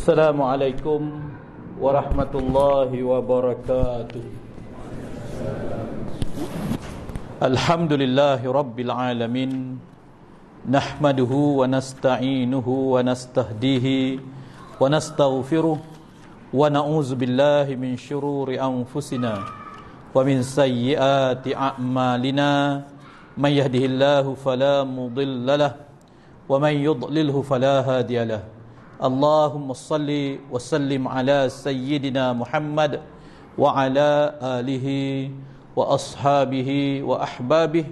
Assalamualaikum warahmatullahi wabarakatuh. Alhamdulillahi rabbil alamin. Nahmaduhu wa nasta'inuhu wa nastahdihi wa nastaghfiruh wa na'udzu billahi min syururi anfusina wa min sayyiati a'malina. May yahdihillahu fala mudhillalah wa may yudlilhu fala hadiyalah. Allahumma salli wa sallim ala sayyidina Muhammad wa ala alihi wa ashabihi wa ahbabihi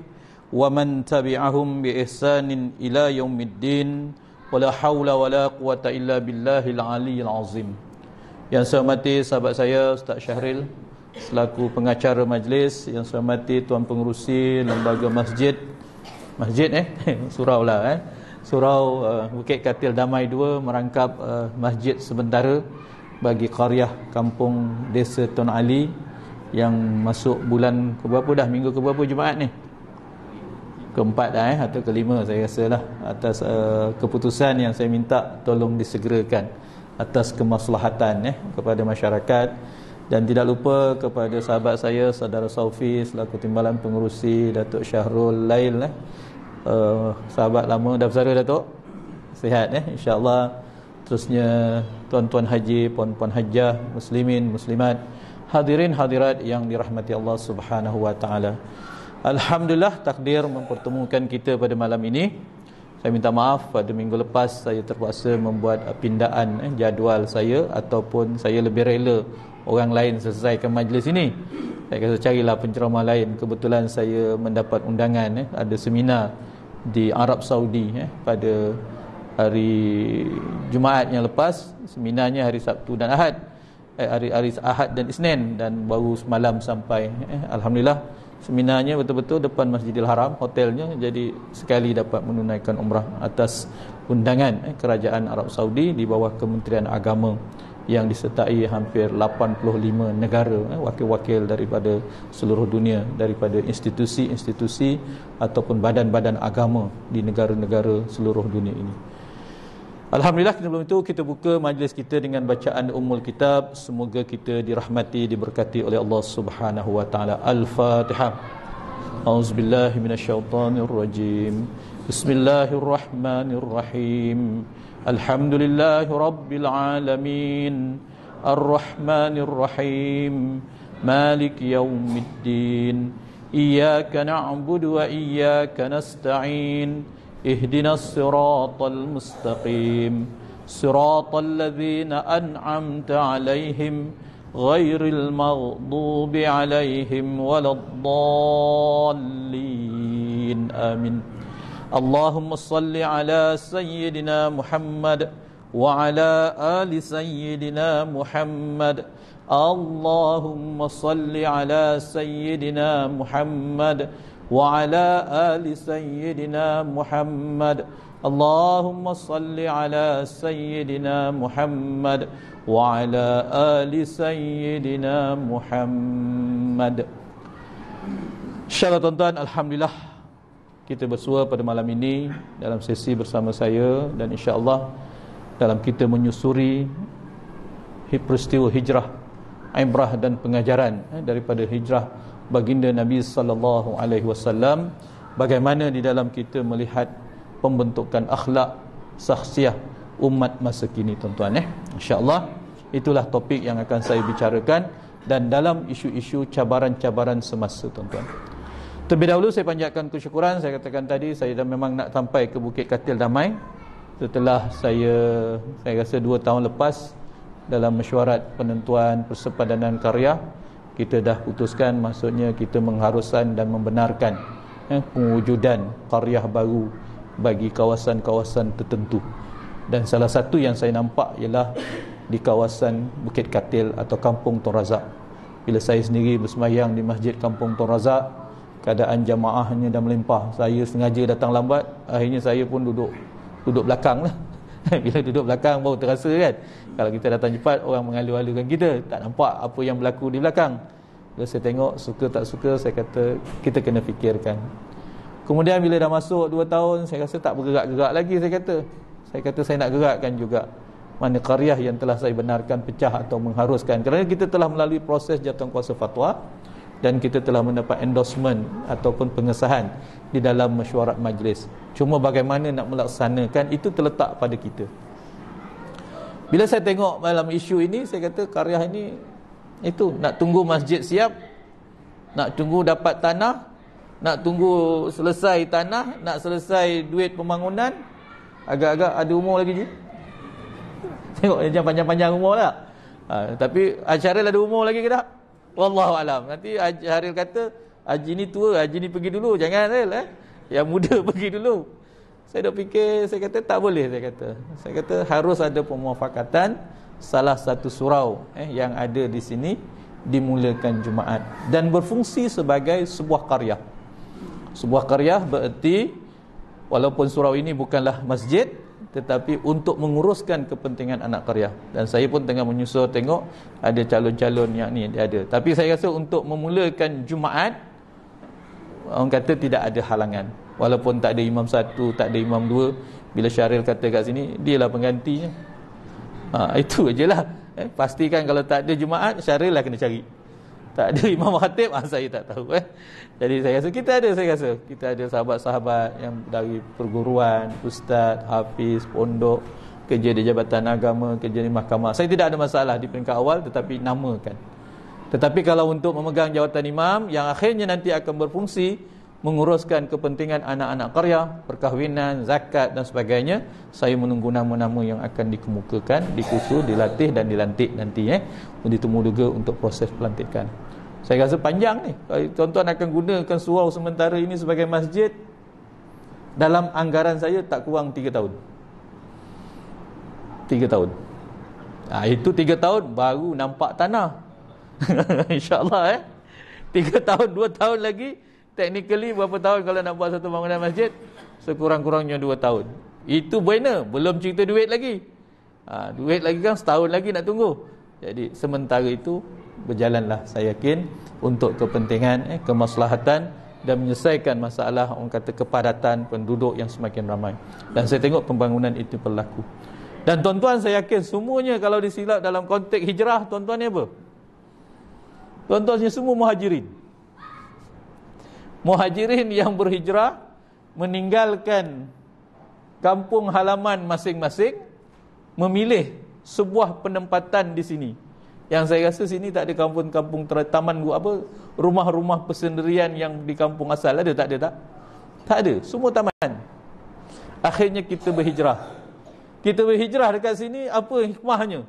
wa man tabi'ahum bi ihsanin ila yaumiddin. Wala haula wala quwata illa billahil aliyyil azim. Yang saya hormati sahabat saya Ustaz Syahril selaku pengacara majlis, yang saya hormati tuan pengerusi lembaga masjid surau lah Surau Bukit Katil Damai 2 merangkap masjid sementara bagi qaryah kampung Desa Tun Ali yang masuk bulan keberapa dah, minggu keberapa Jumaat ni? Keempat dah atau kelima saya rasa lah, atas keputusan yang saya minta tolong disegerakan atas kemaslahatan kepada masyarakat. Dan tidak lupa kepada sahabat saya Saudara Saufi selaku timbalan pengerusi, Datuk Syahrul Lail sahabat lama dah bersara Datuk, sihat insya-Allah. Terusnya tuan-tuan haji, puan-puan hajjah, muslimin, muslimat, hadirin hadirat yang dirahmati Allah Subhanahu wa taala. Alhamdulillah takdir mempertemukan kita pada malam ini. Saya minta maaf pada minggu lepas saya terpaksa membuat pindaan jadual saya, ataupun saya lebih rela orang lain selesaikan majlis ini. Saya kata carilah penceramah lain. Kebetulan saya mendapat undangan ada seminar di Arab Saudi pada hari Jumaat yang lepas. Seminarnya hari Sabtu dan Ahad, hari Ahad dan Isnin, dan baru semalam sampai. Alhamdulillah seminarnya betul-betul depan Masjidil Haram, hotelnya. Jadi sekali dapat menunaikan umrah atas undangan kerajaan Arab Saudi di bawah Kementerian Agama yang disertai hampir 85 negara, wakil-wakil daripada seluruh dunia, daripada institusi-institusi ataupun badan-badan agama di negara-negara seluruh dunia ini. Alhamdulillah, sebelum itu kita buka majlis kita dengan bacaan Ummul Kitab. Semoga kita dirahmati, diberkati oleh Allah Subhanahu wa taala. Al-Fatihah. A'udzubillahi minasyaitonirrajim. Bismillahirrahmanirrahim. Alhamdulillahi rabbil alamin. Ar-Rahmanir Rahim. Maliki yaumiddin. Iyyaka na'budu wa iyyaka nasta'in. Ihdinas siratal mustaqim. Siratal ladzina an'amta 'alaihim ghairil maghdubi 'alaihim waladdallin. Amin. Allahumma salli ala sayyidina Muhammad wa ala ali sayyidina Muhammad. Allahumma salli ala sayyidina Muhammad wa ala ali sayyidina Muhammad. Allahumma salli ala sayyidina Muhammad wa ala ali sayyidina Muhammad. InsyaAllah tuan-tuan, alhamdulillah kita bersua pada malam ini dalam sesi bersama saya, dan insya-Allah dalam kita menyusuri peristiwa hijrah, ibrah dan pengajaran daripada hijrah baginda Nabi sallallahu alaihi wasallam, bagaimana di dalam kita melihat pembentukan akhlak sahsiah umat masa kini tuan-tuan. Insya-Allah itulah topik yang akan saya bicarakan, dan dalam isu-isu cabaran-cabaran semasa tuan-tuan. Terlebih dahulu saya panjatkan kesyukuran. Saya katakan tadi saya dah memang nak sampai ke Bukit Katil Damai setelah saya rasa 2 tahun lepas dalam mesyuarat penentuan persepadanan karya kita dah putuskan, maksudnya kita mengharuskan dan membenarkan pewujudan qaryah baru bagi kawasan-kawasan tertentu. Dan salah satu yang saya nampak ialah di kawasan Bukit Katil atau Kampung Tun Razak. Bila saya sendiri bersemayang di Masjid Kampung Tun Razak, keadaan jamaahnya dah melimpah. Saya sengaja datang lambat, akhirnya saya pun duduk belakang lah. Bila duduk belakang baru terasa kan. Kalau kita datang cepat, orang mengalu-alukan kita, tak nampak apa yang berlaku di belakang. Bila saya tengok, suka tak suka, saya kata kita kena fikirkan. Kemudian bila dah masuk 2 tahun, saya rasa tak bergerak-gerak lagi. Saya kata saya nak gerakkan juga. mana qaryah yang telah saya benarkan pecah atau mengharuskan, kerana kita telah melalui proses jawatankuasa fatwa dan kita telah mendapat endorsement ataupun pengesahan di dalam mesyuarat majlis. Cuma bagaimana nak melaksanakan itu terletak pada kita. Bila saya tengok dalam isu ini, saya kata qaryah ini itu nak tunggu masjid siap, nak tunggu dapat tanah, nak tunggu selesai tanah, nak selesai duit pembangunan, agak-agak ada umur lagi je. Tengok macam panjang-panjang umur tak? Tapi Syaril ada umur lagi ke tak? Wallahu alam. Nanti Syaril kata Haji ni tua, Haji ni pergi dulu. Jangan Syaril, yang muda pergi dulu. Saya dah fikir, saya kata tak boleh. Saya kata harus ada pemuafakatan salah satu surau yang ada di sini dimulakan Jumaat dan berfungsi sebagai sebuah qaryah. Sebuah qaryah bererti walaupun surau ini bukanlah masjid, tetapi untuk menguruskan kepentingan anak qaryah. Dan saya pun tengah menyusur tengok ada calon-calon yang ni dia ada. Tapi saya rasa untuk memulakan Jumaat, orang kata tidak ada halangan. Walaupun tak ada imam satu, tak ada imam dua. Bila Syaril kata kat sini, dialah penggantinya. Itu ajalah. Pastikan kalau tak ada Jumaat, Syaril lah kena cari. Tak ada imam khatib, saya tak tahu. Jadi saya rasa kita ada sahabat-sahabat yang dari perguruan, ustaz, hafiz, pondok, kerja di jabatan agama, kerja di mahkamah. Saya tidak ada masalah di peringkat awal, tetapi namakan. Tetapi kalau untuk memegang jawatan imam yang akhirnya nanti akan berfungsi menguruskan kepentingan anak-anak qaryah, perkahwinan, zakat dan sebagainya, saya menunggu nama-nama yang akan dikemukakan, dikusu, dilatih dan dilantik nanti ditemu juga untuk proses pelantikan. Saya rasa panjang ni. Kalau tuan-tuan akan gunakan surau sementara ini sebagai masjid, dalam anggaran saya tak kurang 3 tahun. 3 tahun. Itu 3 tahun baru nampak tanah. InsyaAllah 3 tahun, 2 tahun lagi. Technically berapa tahun kalau nak buat satu bangunan masjid? Sekurang-kurangnya 2 tahun. Itu benar, belum cerita duit lagi. Duit lagi kan setahun lagi nak tunggu. Jadi sementara itu berjalanlah, saya yakin, untuk kepentingan kemaslahatan dan menyelesaikan masalah orang kata kepadatan penduduk yang semakin ramai. Dan saya tengok pembangunan itu berlaku. Dan tuan-tuan saya yakin semuanya kalau disilap dalam konteks hijrah, tuan-tuan ni apa? Tuan-tuannya semua muhajirin. Muhajirin yang berhijrah meninggalkan kampung halaman masing-masing, memilih sebuah penempatan di sini. Yang saya rasa sini tak ada kampung-kampung taman rumah-rumah persendirian yang di kampung asal ada, tak ada tak? Tak ada, semua taman. Akhirnya kita berhijrah. Kita berhijrah dekat sini, apa hikmahnya?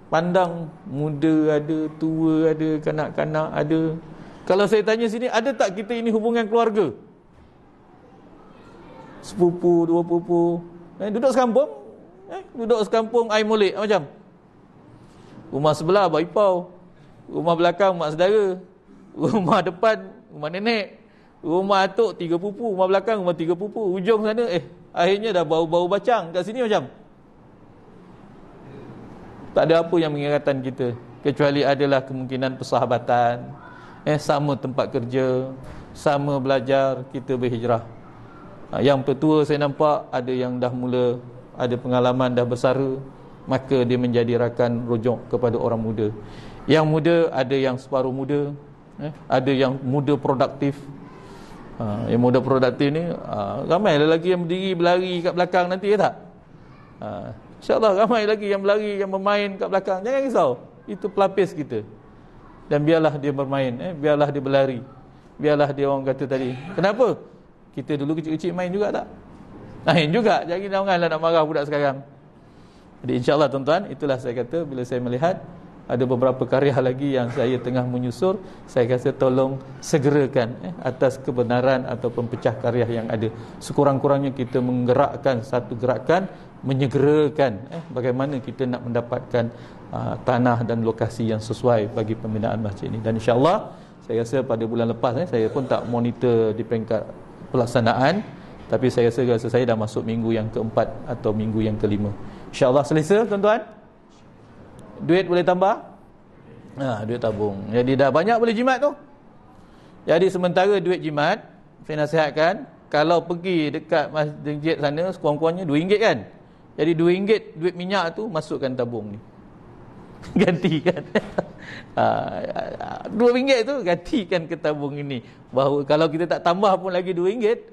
Pandang muda ada, tua ada, kanak-kanak ada. Kalau saya tanya sini, ada tak kita ini hubungan keluarga? Sepupu, dua pupu, duduk sekampung, duduk sekampung air molek macam. Rumah sebelah abang ipau, rumah belakang mak saudara, rumah depan rumah nenek, rumah atuk 3 pupu, rumah belakang rumah 3 pupu, ujung sana akhirnya dah bau-bau bacang. Kat sini macam tak ada apa yang mengingatkan kita, kecuali adalah kemungkinan persahabatan, sama tempat kerja, sama belajar, kita berhijrah. Yang petua saya nampak ada yang dah mula ada pengalaman, dah bersara, maka dia menjadi rakan rujuk kepada orang muda. Yang muda ada yang separuh muda, ada yang muda produktif. Yang muda produktif ni ramai lelaki yang berdiri berlari kat belakang nanti, tak? InsyaAllah ramai lagi yang berlari, yang bermain kat belakang. Jangan risau, itu pelapis kita. Dan biarlah dia bermain, biarlah dia berlari, biarlah dia, orang kata tadi, kenapa? Kita dulu kecil-kecil main juga tak? Main juga. Jadi janganlah nak marah budak sekarang. Jadi insyaAllah tuan-tuan, itulah saya kata, bila saya melihat ada beberapa karya lagi yang saya tengah menyusur, saya rasa tolong segerakan atas kebenaran ataupun pecah karya yang ada. Sekurang-kurangnya kita menggerakkan satu gerakan, menyegerakan bagaimana kita nak mendapatkan tanah dan lokasi yang sesuai bagi pembinaan masjid ini. Dan insyaAllah saya rasa pada bulan lepas saya pun tak monitor di peringkat pelaksanaan, tapi saya rasa saya dah masuk minggu yang keempat atau minggu yang kelima. InsyaAllah selesa tuan-tuan. Duit boleh tambah? Duit tabung. Jadi dah banyak boleh jimat tu. Jadi sementara duit jimat, saya nasihatkan, kalau pergi dekat masjid sana, sekurang-kurangnya RM2 kan. Jadi RM2 duit minyak tu masukkan tabung ni. Gantikan. RM2 tu gantikan ke tabung ini. Bahawa kalau kita tak tambah pun lagi RM2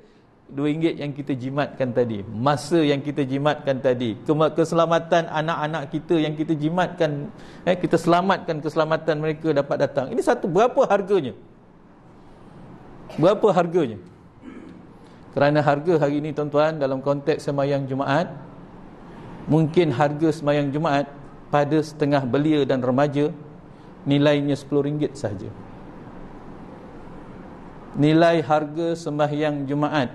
yang kita jimatkan tadi, masa yang kita jimatkan tadi, keselamatan anak-anak kita yang kita jimatkan, kita selamatkan keselamatan mereka dapat datang. Ini satu, berapa harganya? Berapa harganya? Kerana harga hari ini tuan-tuan, dalam konteks sembahyang Jumaat, mungkin harga sembahyang Jumaat pada setengah belia dan remaja nilainya RM10 sahaja. Nilai harga sembahyang Jumaat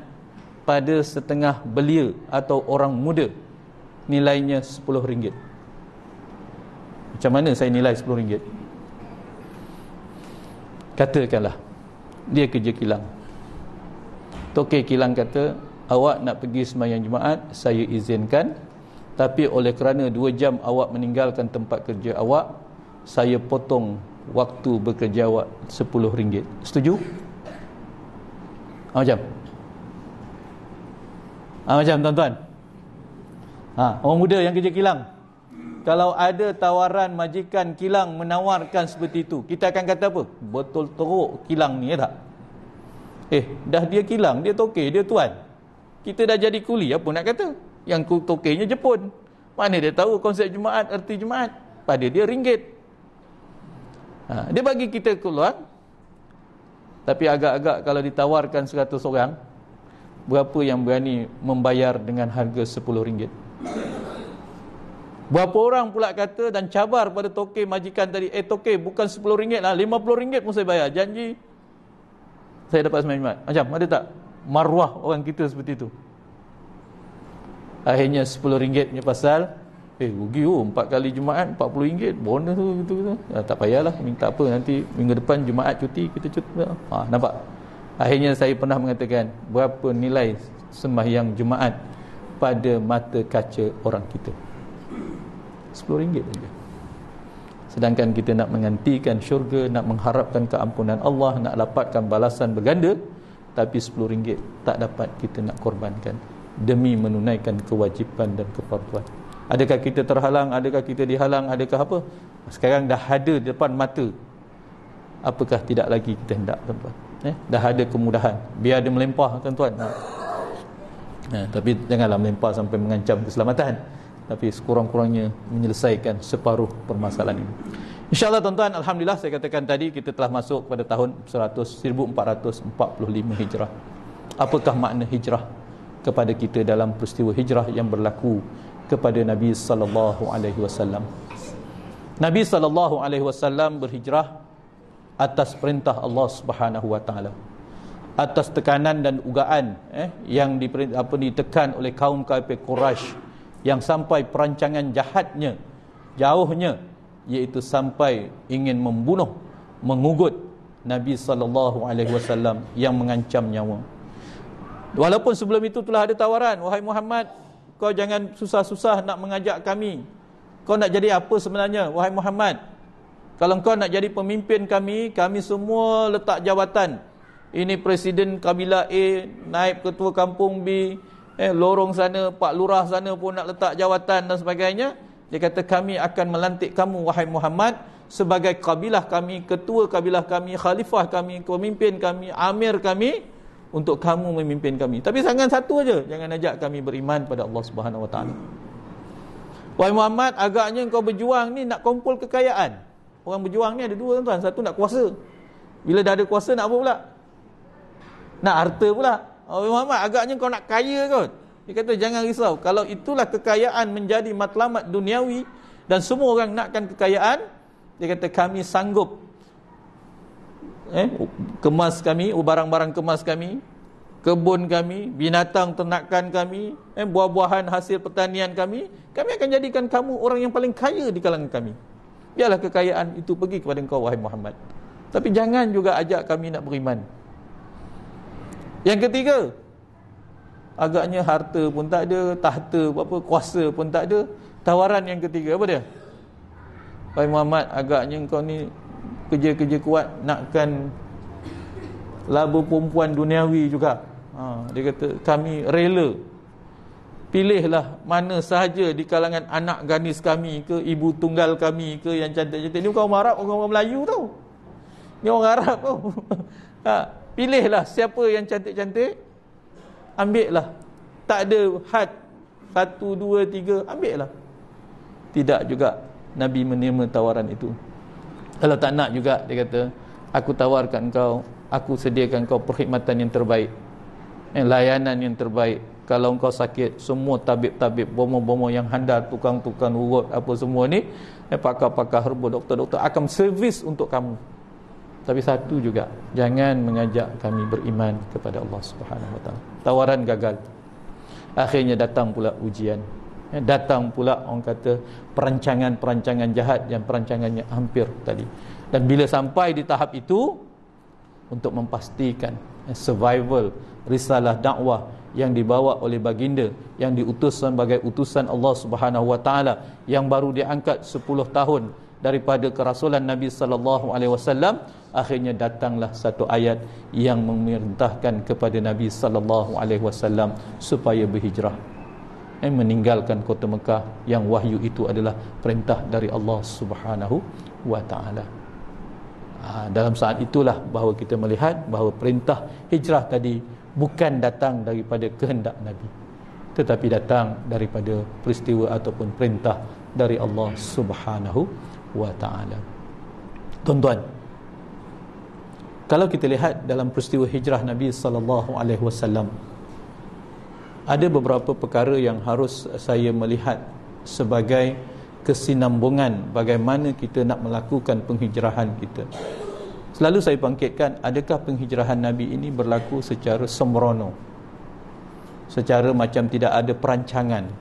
pada setengah belia atau orang muda nilainya RM10. Macam mana saya nilai RM10? Katakanlah dia kerja kilang. Tokey kilang kata, awak nak pergi sembahyang Jumaat, saya izinkan, tapi oleh kerana 2 jam awak meninggalkan tempat kerja awak, saya potong waktu bekerja awak RM10. Setuju? Macam? Macam tuan-tuan? Orang muda yang kerja kilang, kalau ada tawaran majikan kilang menawarkan seperti itu, kita akan kata apa? Betul teruk kilang ni, ya tak? Dah dia kilang, dia tokey, dia tuan. Kita dah jadi kuli, apa nak kata? Yang tokeynya Jepun. Mana dia tahu konsep Jumaat, erti Jumaat? Pada dia RM1. Dia bagi kita keluar. Tapi agak-agak kalau ditawarkan 100 orang, berapa yang berani membayar dengan harga RM10? Berapa orang pula kata dan cabar pada tokey majikan tadi, tokey bukan RM10 lah, RM50 pun saya bayar, janji saya dapat sembahyang Jumaat. Macam ada tak maruah orang kita seperti itu? Akhirnya RM10 punya pasal, rugi 4 kali Jumaat RM40, bonus tu gitu. Tak payahlah, minta apa, nanti minggu depan Jumaat cuti, kita cuti. Nampak? Akhirnya saya pernah mengatakan, berapa nilai sembahyang Jumaat pada mata kaca orang kita? RM10 saja. Sedangkan kita nak mengantikan syurga, nak mengharapkan keampunan Allah, nak dapatkan balasan berganda, tapi RM10 tak dapat kita nak korbankan demi menunaikan kewajipan dan kefarduan. Adakah kita terhalang? Adakah kita dihalang? Adakah apa? Sekarang dah ada di depan mata. Apakah tidak lagi kita hendak, tuan-tuan? Dah ada kemudahan. Biar dia melempah, tuan-tuan. Tapi janganlah melempah sampai mengancam keselamatan, tapi sekurang-kurangnya menyelesaikan separuh permasalahan ini. InsyaAllah tuan-tuan, alhamdulillah saya katakan tadi, kita telah masuk pada tahun 1445 Hijrah. Apakah makna hijrah kepada kita dalam peristiwa hijrah yang berlaku kepada Nabi sallallahu alaihi wasallam? Nabi sallallahu alaihi wasallam berhijrah atas perintah Allah Subhanahu wa taala, atas tekanan dan ugaan yang ditekan oleh kaum kafir Quraisy, yang sampai perancangan jahatnya, jauhnya, iaitu sampai ingin membunuh, mengugut Nabi SAW yang mengancam nyawa. Walaupun sebelum itu telah ada tawaran, wahai Muhammad, kau jangan susah-susah nak mengajak kami. Kau nak jadi apa sebenarnya, wahai Muhammad? Kalau kau nak jadi pemimpin kami, kami semua letak jawatan. Ini presiden kabilah A, naib ketua kampung B, lorong sana, Pak Lurah sana pun nak letak jawatan dan sebagainya. Dia kata, kami akan melantik kamu wahai Muhammad sebagai kabilah kami, ketua kabilah kami, khalifah kami, pemimpin kami, amir kami, untuk kamu memimpin kami. Tapi sangat satu aja, jangan ajak kami beriman pada Allah Subhanahu Wa Taala. Wahai Muhammad, agaknya kau berjuang ni nak kumpul kekayaan. Orang berjuang ni ada dua, tuan-tuan. Satu nak kuasa. Bila dah ada kuasa nak apa pula? Nak harta pula. Muhammad, agaknya kau nak kaya kot. Dia kata, jangan risau. Kalau itulah kekayaan menjadi matlamat duniawi dan semua orang nakkan kekayaan, dia kata, kami sanggup kemas kami, barang-barang kemas kami, kebun kami, binatang ternakan kami, buah-buahan hasil pertanian kami akan jadikan kamu orang yang paling kaya di kalangan kami. Biarlah kekayaan itu pergi kepada engkau wahai Muhammad, tapi jangan juga ajak kami nak beriman. Yang ketiga, agaknya harta pun tak ada, tahta apa, kuasa pun tak ada. Tawaran yang ketiga apa dia? Wahai Muhammad, agaknya engkau ni kerja-kerja kuat, nakkan laba perempuan duniawi juga. Dia kata, kami rela Pilihlah mana sahaja di kalangan anak gadis kami ke, ibu tunggal kami ke yang cantik-cantik. Ni bukan orang Arab, orang Melayu tau. Ni orang Arab tau. Pilihlah siapa yang cantik-cantik, ambillah. Tak ada had 1, 2, 3, ambillah. Tidak juga Nabi menerima tawaran itu. Kalau tak nak juga, dia kata, aku tawarkan kau, aku sediakan kau perkhidmatan yang terbaik, layanan yang terbaik. Kalau engkau sakit, semua tabib-tabib, bomo-bomo yang handal, tukang-tukang urut, apa semua ni, pakar-pakar herba, doktor-doktor akan servis untuk kamu. Tapi satu juga, jangan mengajak kami beriman kepada Allah Subhanahu Wa Taala. Tawaran gagal. Akhirnya datang pula ujian. Datang pula orang kata perancangan-perancangan jahat yang perancangannya hampir tadi. Dan bila sampai di tahap itu, untuk memastikan survival risalah dakwah yang dibawa oleh baginda, yang diutus sebagai utusan Allah Subhanahu Wa Taala, yang baru diangkat 10 tahun daripada kerasulan Nabi sallallahu alaihi wasallam, akhirnya datanglah satu ayat yang memerintahkan kepada Nabi sallallahu alaihi wasallam supaya berhijrah, meninggalkan kota Mekah, yang wahyu itu adalah perintah dari Allah Subhanahu Wa Taala. Dalam saat itulah bahawa kita melihat bahawa perintah hijrah tadi bukan datang daripada kehendak Nabi, tetapi datang daripada peristiwa ataupun perintah dari Allah Subhanahu Wa Taala. Tuan-tuan, kalau kita lihat dalam peristiwa hijrah Nabi sallallahu alaihi wasallam, ada beberapa perkara yang harus saya melihat sebagai kesinambungan bagaimana kita nak melakukan penghijrahan kita. Selalu saya bangkitkan, adakah penghijrahan Nabi ini berlaku secara sembrono, secara macam tidak ada perancangan,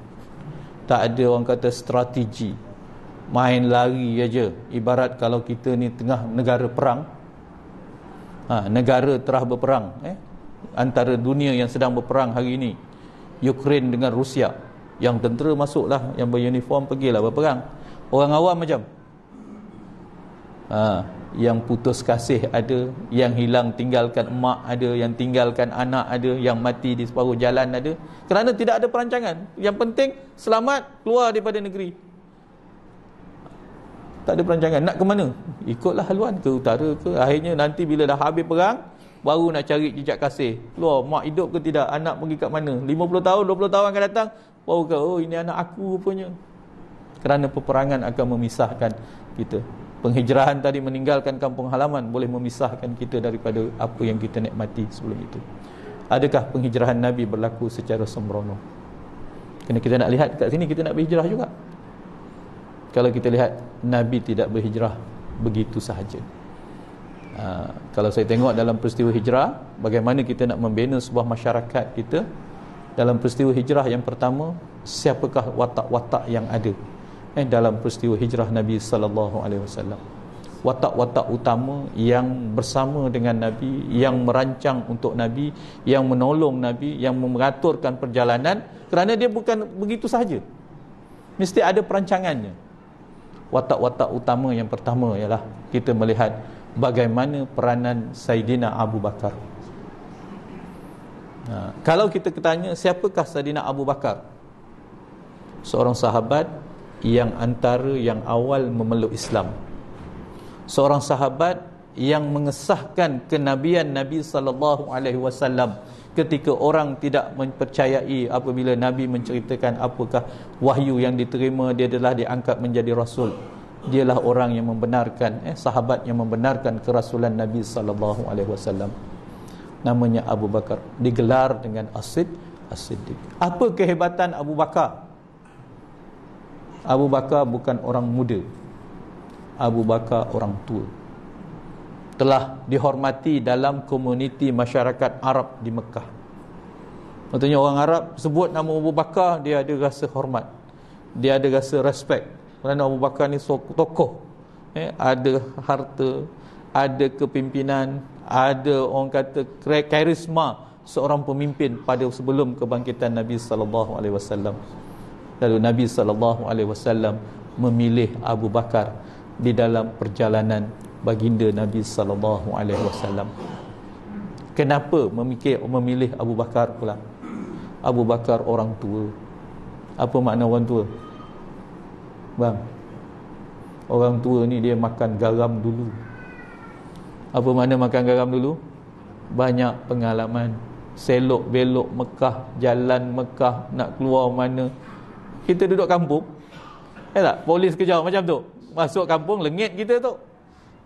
tak ada orang kata strategi, main lari aja. Ibarat kalau kita ni tengah negara perang, negara terah berperang, antara dunia yang sedang berperang hari ini, Ukraine dengan Rusia, yang tentera masuklah, yang beruniform pergilah berperang. Orang awam macam yang putus kasih ada, yang hilang tinggalkan emak ada, yang tinggalkan anak ada, yang mati di separuh jalan ada, kerana tidak ada perancangan. Yang penting selamat, keluar daripada negeri. Tak ada perancangan, nak ke mana? Ikutlah haluan, ke utara ke. Akhirnya nanti bila dah habis perang, baru nak cari jejak kasih. Keluar, mak hidup ke tidak, anak pergi kat mana, 50 tahun, 20 tahun akan datang, baru ke, oh ini anak aku rupanya. Kerana peperangan akan memisahkan kita. Penghijrahan tadi, meninggalkan kampung halaman, boleh memisahkan kita daripada apa yang kita nikmati sebelum itu. Adakah penghijrahan Nabi berlaku secara sembrono? Kena kita nak lihat kat sini, kita nak berhijrah juga. Kalau kita lihat, Nabi tidak berhijrah begitu sahaja. Kalau saya tengok dalam peristiwa hijrah, bagaimana kita nak membina sebuah masyarakat kita. Dalam peristiwa hijrah yang pertama, siapakah watak-watak yang ada dalam peristiwa hijrah Nabi sallallahu alaihi wasallam? Watak-watak utama yang bersama dengan Nabi, yang merancang untuk Nabi, yang menolong Nabi, yang mengaturkan perjalanan, kerana dia bukan begitu sahaja, mesti ada perancangannya. Watak-watak utama yang pertama ialah kita melihat bagaimana peranan Saidina Abu Bakar. Kalau kita tanya siapakah Saidina Abu Bakar, seorang sahabat yang antara yang awal memeluk Islam, seorang sahabat yang mengesahkan kenabian Nabi sallallahu alaihi wasallam ketika orang tidak mempercayai apabila Nabi menceritakan apakah wahyu yang diterima, dia adalah diangkat menjadi rasul. Dialah orang yang membenarkan, sahabat yang membenarkan kerasulan Nabi sallallahu alaihi wasallam. Namanya Abu Bakar, digelar dengan As-Siddiq. Apa kehebatan Abu Bakar? Abu Bakar bukan orang muda, Abu Bakar orang tua. Telah dihormati dalam komuniti masyarakat Arab di Mekah. Maksudnya orang Arab sebut nama Abu Bakar, dia ada rasa hormat, dia ada rasa respect, kerana Abu Bakar ni tokoh, ada harta, ada kepimpinan, ada orang kata karisma seorang pemimpin pada sebelum kebangkitan Nabi sallallahu alaihi wasallam. Lalu Nabi sallallahu alaihi wasallam memilih Abu Bakar di dalam perjalanan baginda Nabi sallallahu alaihi wasallam. Kenapa memilih Abu Bakar pula? Abu Bakar orang tua, Apa makna orang tua? Bang, orang tua ni dia makan garam dulu. Apa makna makan garam dulu? Banyak pengalaman, selok belok Mekah, jalan Mekah, nak keluar mana. Kita duduk kampung, tak? Polis kejar macam tu, masuk kampung lengit kita tu.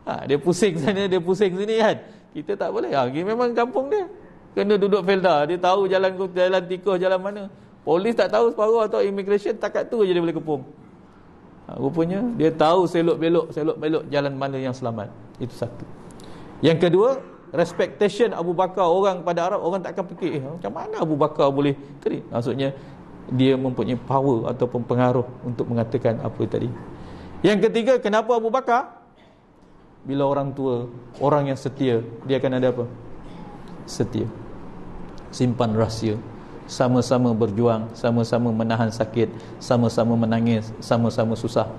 Dia pusing sana, dia pusing sini kan. Kita tak boleh. Memang kampung dia kena duduk felda. Dia tahu jalan tikus, jalan mana. Polis tak tahu separuh, atau immigration takat tu je dia boleh kepung. Rupanya dia tahu selok belok jalan mana yang selamat. Itu satu. Yang kedua, respectation Abu Bakar. Orang pada Arab, orang tak akan fikir macam mana Abu Bakar boleh tadi. Maksudnya dia mempunyai power ataupun pengaruh untuk mengatakan apa tadi. Yang ketiga, kenapa Abu Bakar? Bila orang tua, orang yang setia, dia akan ada apa? Setia. Simpan rahsia. Sama-sama berjuang, sama-sama menahan sakit, sama-sama menangis, sama-sama susah.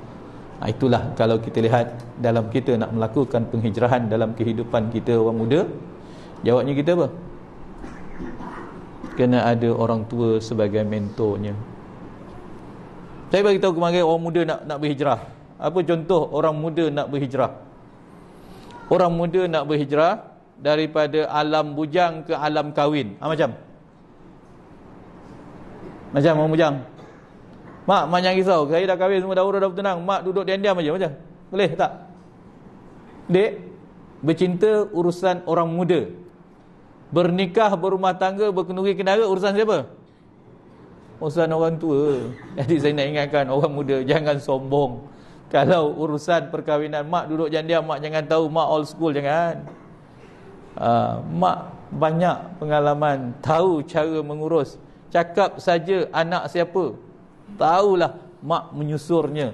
Itulah kalau kita lihat dalam kita nak melakukan penghijrahan dalam kehidupan kita orang muda, jawabnya kita apa? Kena ada orang tua sebagai mentornya. Saya bagi tahu kemarin orang muda nak berhijrah. Apa contoh orang muda nak berhijrah? Orang muda nak berhijrah daripada alam bujang ke alam kahwin. Macam orang bujang. Mak jangan risau, saya dah kahwin semua, dah bertenang. Mak duduk diam-diam aja macam. Boleh tak? Dek, bercinta urusan orang muda. Bernikah, berumah tangga, berkenuri kenara urusan siapa? Urusan orang tua. Jadi saya nak ingatkan orang muda, jangan sombong. Kalau urusan perkahwinan, mak duduk diam-diam, mak jangan tahu, mak old school, jangan. Mak banyak pengalaman, tahu cara mengurus. Cakap saja anak siapa, tahulah mak menyusurnya,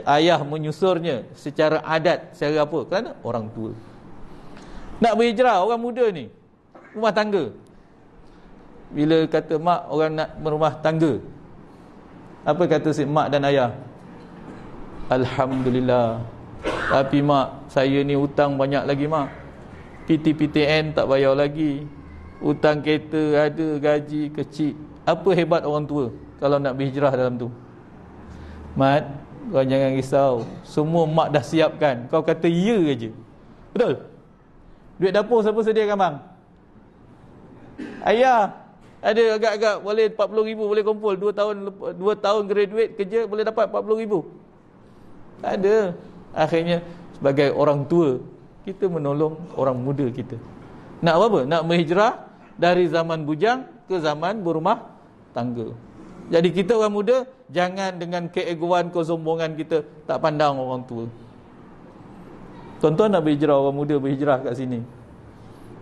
ayah menyusurnya secara adat, secara apa? Kerana orang tua. Nak berhijrah orang muda ni, rumah tangga. Bila kata mak orang nak berumah tangga, apa kata si mak dan ayah? Alhamdulillah, tapi mak, saya ni hutang banyak lagi mak. PTPTN tak bayar lagi, hutang kereta ada, gaji kecil. Apa hebat orang tua kalau nak berhijrah dalam tu? Mat, kau jangan risau, semua mak dah siapkan. Kau kata ya aja. Betul? Duit dapur siapa sediakan bang? Ayah ada agak-agak boleh 40,000 boleh kumpul. 2 tahun graduate kerja boleh dapat 40,000. Tak ada. Akhirnya sebagai orang tua, kita menolong orang muda kita. Nak apa? Nak berhijrah dari zaman bujang ke zaman berumah tangga. Jadi kita orang muda, jangan dengan keegoan, kesombongan kita tak pandang orang tua. Tuan-tuan nak berhijrah, orang muda berhijrah kat sini,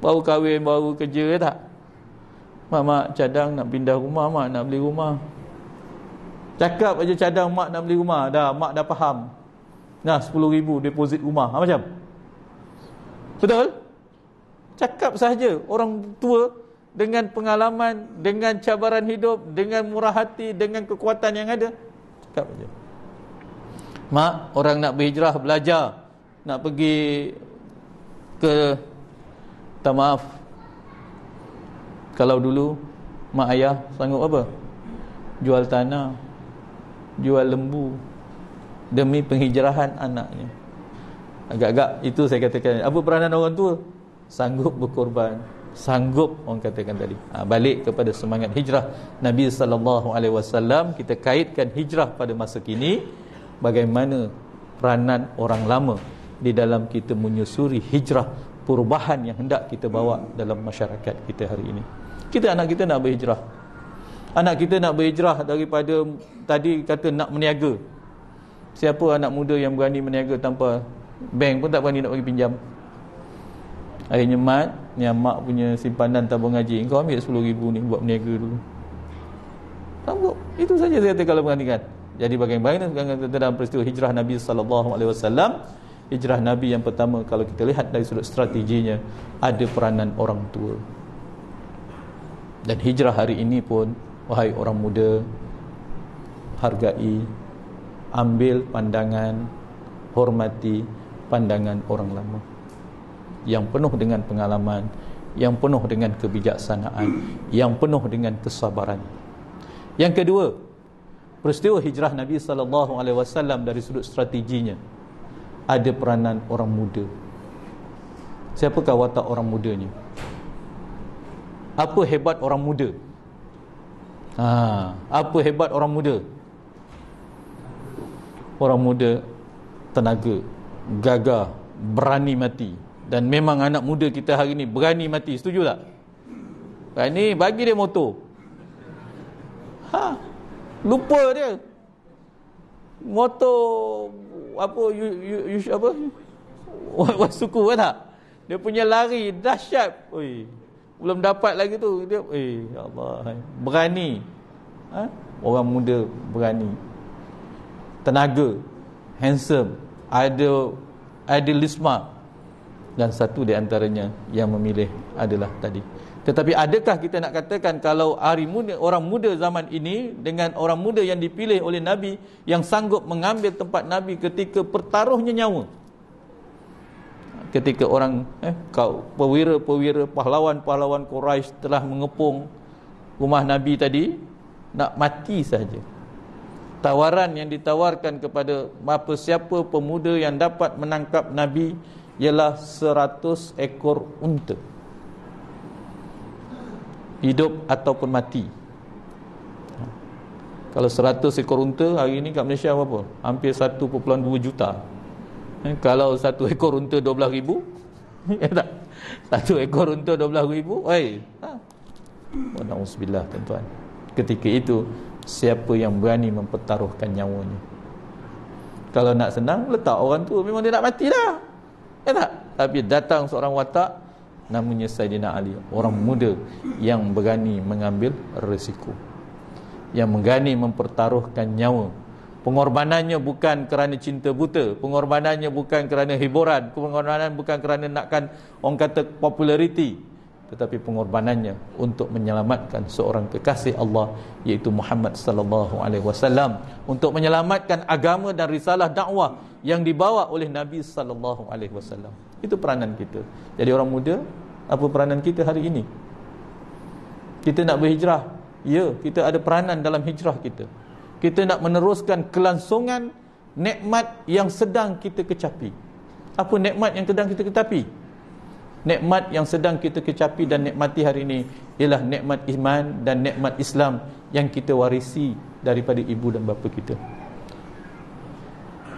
baru kahwin, baru kerja tak? Mak cadang nak pindah rumah, mak nak beli rumah. Cakap aja cadang mak nak beli rumah, dah mak dah faham. Nah, 10,000 deposit rumah. Macam? Betul? Cakap sahaja. Orang tua dengan pengalaman, dengan cabaran hidup, dengan murah hati, dengan kekuatan yang ada, cakap saja. Mak, orang nak berhijrah, belajar, nak pergi ke, tak maaf, kalau dulu mak ayah sanggup apa? Jual tanah, jual lembu demi penghijrahan anaknya. Agak-agak itu saya katakan, apa peranan orang tua? Sanggup berkorban, sanggup, orang katakan tadi. Balik kepada semangat hijrah Nabi SAW, kita kaitkan hijrah pada masa kini, bagaimana peranan orang lama di dalam kita menyusuri hijrah, perubahan yang hendak kita bawa dalam masyarakat kita hari ini. Anak kita nak berhijrah. Anak kita nak berhijrah daripada tadi kata nak meniaga. Siapa anak muda yang berani meniaga tanpa bank pun tak berani nak bagi pinjam? Akhirnya mat, ni mak punya simpanan tabung haji, kau ambil 10,000 ni buat meniaga dulu. Sanggup. Itu saja saya kata kalau perhatikan. Jadi bagaimana dalam peristiwa hijrah Nabi SAW, hijrah Nabi yang pertama, kalau kita lihat dari sudut strateginya, ada peranan orang tua. Dan hijrah hari ini pun, wahai orang muda, hargai, ambil pandangan, hormati pandangan orang lama yang penuh dengan pengalaman, yang penuh dengan kebijaksanaan, yang penuh dengan kesabaran. Yang kedua, peristiwa hijrah Nabi SAW dari sudut strateginya, ada peranan orang muda. Siapakah watak orang mudanya? Apa hebat orang muda? Apa hebat orang muda? Orang muda tenaga, gagah, berani mati. Dan memang anak muda kita hari ni berani mati. Setuju tak? Berani, bagi dia motor. Lupa dia. Motor apa apa? Wasuku kan tak? Dia punya lari dahsyat. Oi. Belum dapat lagi tu dia, ya Allah, berani. Orang muda berani. Tenaga, handsome, ada idealisme. Dan satu di antaranya yang memilih adalah tadi. Tetapi adakah kita nak katakan kalau orang muda zaman ini dengan orang muda yang dipilih oleh Nabi, yang sanggup mengambil tempat Nabi ketika pertaruhnya nyawa, ketika orang perwira-perwira, pahlawan-pahlawan Quraisy telah mengepung rumah Nabi tadi, nak mati saja, tawaran yang ditawarkan kepada siapa pemuda yang dapat menangkap Nabi ialah 100 ekor unta, hidup ataupun mati. Kalau 100 ekor unta hari ni kat Malaysia berapa? Hampir 1.2 juta. Kalau 1 ekor unta 12,000, ya tak? 1 ekor unta 12,000. Na'udzubillah, tuan-tuan. Ketika itu siapa yang berani mempertaruhkan nyawanya? Kalau nak senang, letak orang tu, memang dia nak mati dah, ya tak? Tapi datang seorang watak, namanya Saidina Ali, orang muda yang berani mengambil risiko, yang berani mempertaruhkan nyawa. Pengorbanannya bukan kerana cinta buta, pengorbanannya bukan kerana hiburan, pengorbanan bukan kerana nakkan orang kata populariti, tetapi pengorbanannya untuk menyelamatkan seorang kekasih Allah, iaitu Muhammad sallallahu alaihi wasallam, untuk menyelamatkan agama dan risalah dakwah yang dibawa oleh Nabi sallallahu alaihi wasallam. Itu peranan kita. Jadi orang muda, apa peranan kita hari ini? Kita nak berhijrah. Ya, kita ada peranan dalam hijrah kita. Kita nak meneruskan kelangsungan nikmat yang sedang kita kecapi. Apa nikmat yang sedang kita kecapi? Nikmat yang sedang kita kecapi dan nikmati hari ini ialah nikmat iman dan nikmat Islam yang kita warisi daripada ibu dan bapa kita.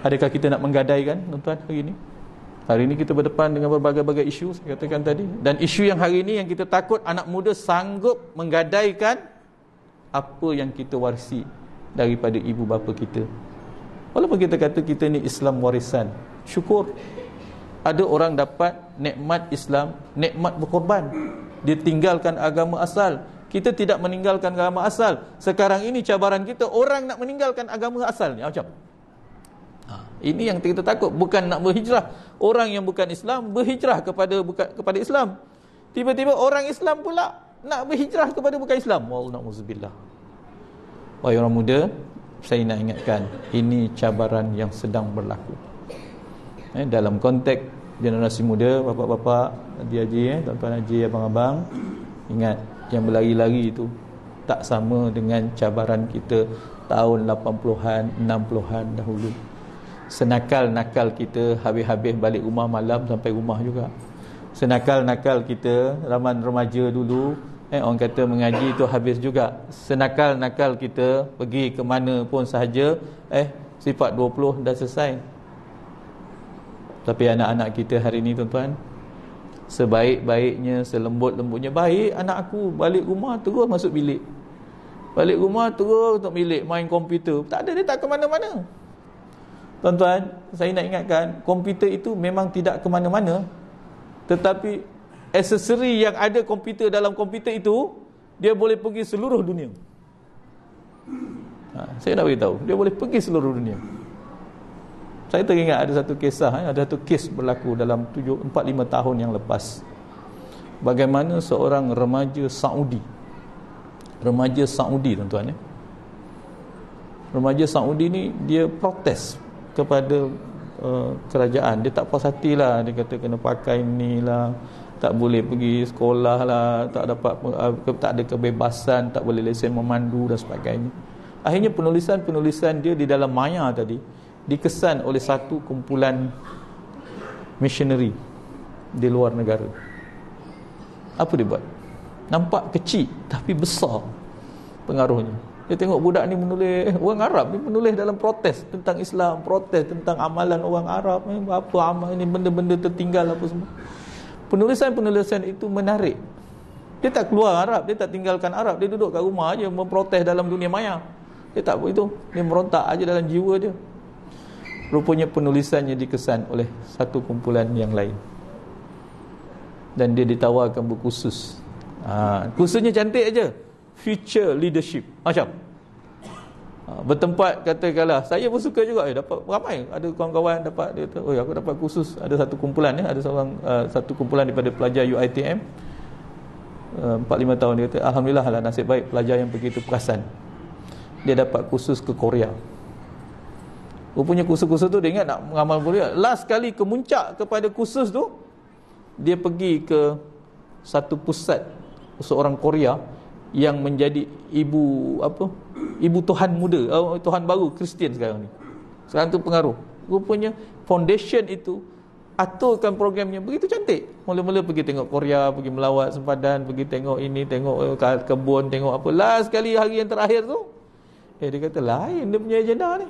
Adakah kita nak menggadaikan, tuan-tuan, hari ini? Hari ini kita berdepan dengan berbagai-bagai isu, saya katakan tadi. Dan isu yang hari ini yang kita takut anak muda sanggup menggadaikan apa yang kita warisi daripada ibu bapa kita. Walaupun kita kata kita ni Islam warisan, syukur. Ada orang dapat nikmat Islam, nikmat berkorban. Dia tinggalkan agama asal. Kita tidak meninggalkan agama asal. Sekarang ini cabaran kita, orang nak meninggalkan agama asal ni. Macam ini yang kita takut. Bukan nak berhijrah, orang yang bukan Islam berhijrah kepada Islam. Tiba-tiba orang Islam pula nak berhijrah kepada bukan Islam. Wa'alaikumsalam. Wahai orang muda, saya nak ingatkan, ini cabaran yang sedang berlaku. Dalam konteks generasi muda, bapa-bapa, haji-haji, tuan-tuan haji, abang-abang, ingat, yang berlari-lari itu tak sama dengan cabaran kita tahun 80-an, 60-an dahulu. Senakal-nakal kita habis-habis balik rumah malam sampai rumah juga. Senakal-nakal kita zaman remaja dulu, orang kata mengaji itu habis juga. Senakal-nakal kita pergi ke mana pun sahaja, sifat 20 dah selesai. Tapi anak-anak kita hari ini, tuan-tuan, sebaik-baiknya, selembut-lembutnya, baik anak aku balik rumah terus masuk bilik, balik rumah terus untuk bilik main komputer. Tak ada, dia tak ke mana-mana. Tuan-tuan, saya nak ingatkan, komputer itu memang tidak ke mana-mana, tetapi aksesori yang ada komputer dalam komputer itu, dia boleh pergi seluruh dunia. Saya nak beritahu, dia boleh pergi seluruh dunia. Saya teringat ada satu kisah, ada satu kes berlaku dalam 4-5 tahun yang lepas. Bagaimana seorang remaja Saudi, tuan-tuan, remaja Saudi ni dia protes kepada kerajaan. Dia tak puas hati lah. Dia kata kena pakai ni lah, tak boleh pergi sekolah lah, tak ada kebebasan, tak boleh lesen memandu dan sebagainya. Akhirnya penulisan-penulisan dia di dalam maya tadi dikesan oleh satu kumpulan missionary di luar negara. Apa dia buat? Nampak kecil tapi besar pengaruhnya. Dia tengok budak ni menulis, orang Arab ni menulis dalam protes tentang Islam, protes tentang amalan orang Arab, apa amal ini, benda-benda tertinggal apa semua. Penulisan-penulisan itu menarik. Dia tak keluar Arab, dia tak tinggalkan Arab, dia duduk kat rumah aja memprotes dalam dunia maya. Dia tak buat itu, dia merontak aja dalam jiwa dia. Rupanya penulisannya dikesan oleh satu kumpulan yang lain. Dan dia ditawarkan berkursus. Kursusnya cantik aja. Future leadership. Macam bertempat, katakanlah saya pun suka juga, dapat ramai, ada kawan-kawan dapat, dia kata, aku dapat kursus, ada satu kumpulan, ada seorang satu kumpulan daripada pelajar UiTM 4-5 tahun, dia kata alhamdulillah lah, nasib baik pelajar yang begitu perasan, dia dapat kursus ke Korea. Rupanya kursus-kursus tu dia ingat nak mengamal Korea. Last kali kemuncak kepada kursus tu, dia pergi ke satu pusat seorang Korea yang menjadi ibu Tuhan muda, Tuhan baru Kristian sekarang ni. Sekarang tu pengaruh. Rupanya foundation itu aturkan programnya begitu cantik. Mula-mula pergi tengok Korea, pergi melawat sempadan, pergi tengok ini, tengok kebun, tengok apa. Last kali hari yang terakhir tu, dia kata lain dia punya agenda ni.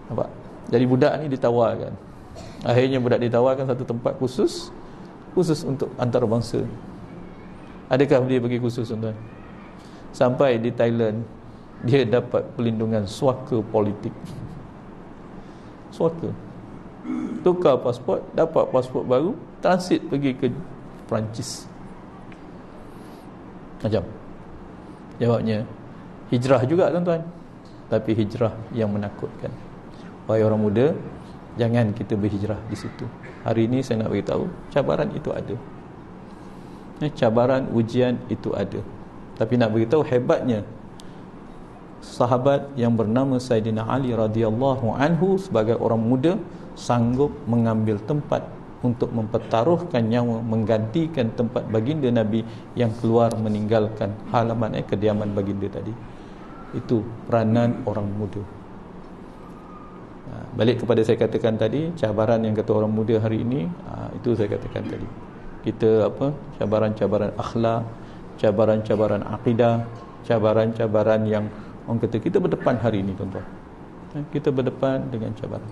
Nampak? Jadi budak ni ditawarkan. Akhirnya budak ditawarkan satu tempat khusus untuk antarabangsa. Adakah dia pergi khusus, tuan? Sampai di Thailand, dia dapat pelindungan suaka politik. Suaka. Tukar pasport, dapat pasport baru, transit pergi ke Perancis. Macam? Jawabnya, hijrah juga, tuan-tuan. Tapi hijrah yang menakutkan. Wahai orang muda, jangan kita berhijrah di situ. Hari ini saya nak beritahu, cabaran itu ada. Cabaran, ujian itu ada. Tapi nak beritahu hebatnya sahabat yang bernama Sayyidina Ali radhiyallahu anhu sebagai orang muda sanggup mengambil tempat untuk mempertaruhkan nyawa, menggantikan tempat baginda Nabi yang keluar meninggalkan halaman kediaman baginda tadi. Itu peranan orang muda. Balik kepada saya katakan tadi, cabaran yang kata orang muda hari ini, itu saya katakan tadi. Kita cabaran-cabaran akhlak, cabaran-cabaran akidah, cabaran-cabaran yang orang kata kita berdepan hari ini, tuan-tuan. Kita berdepan dengan cabaran.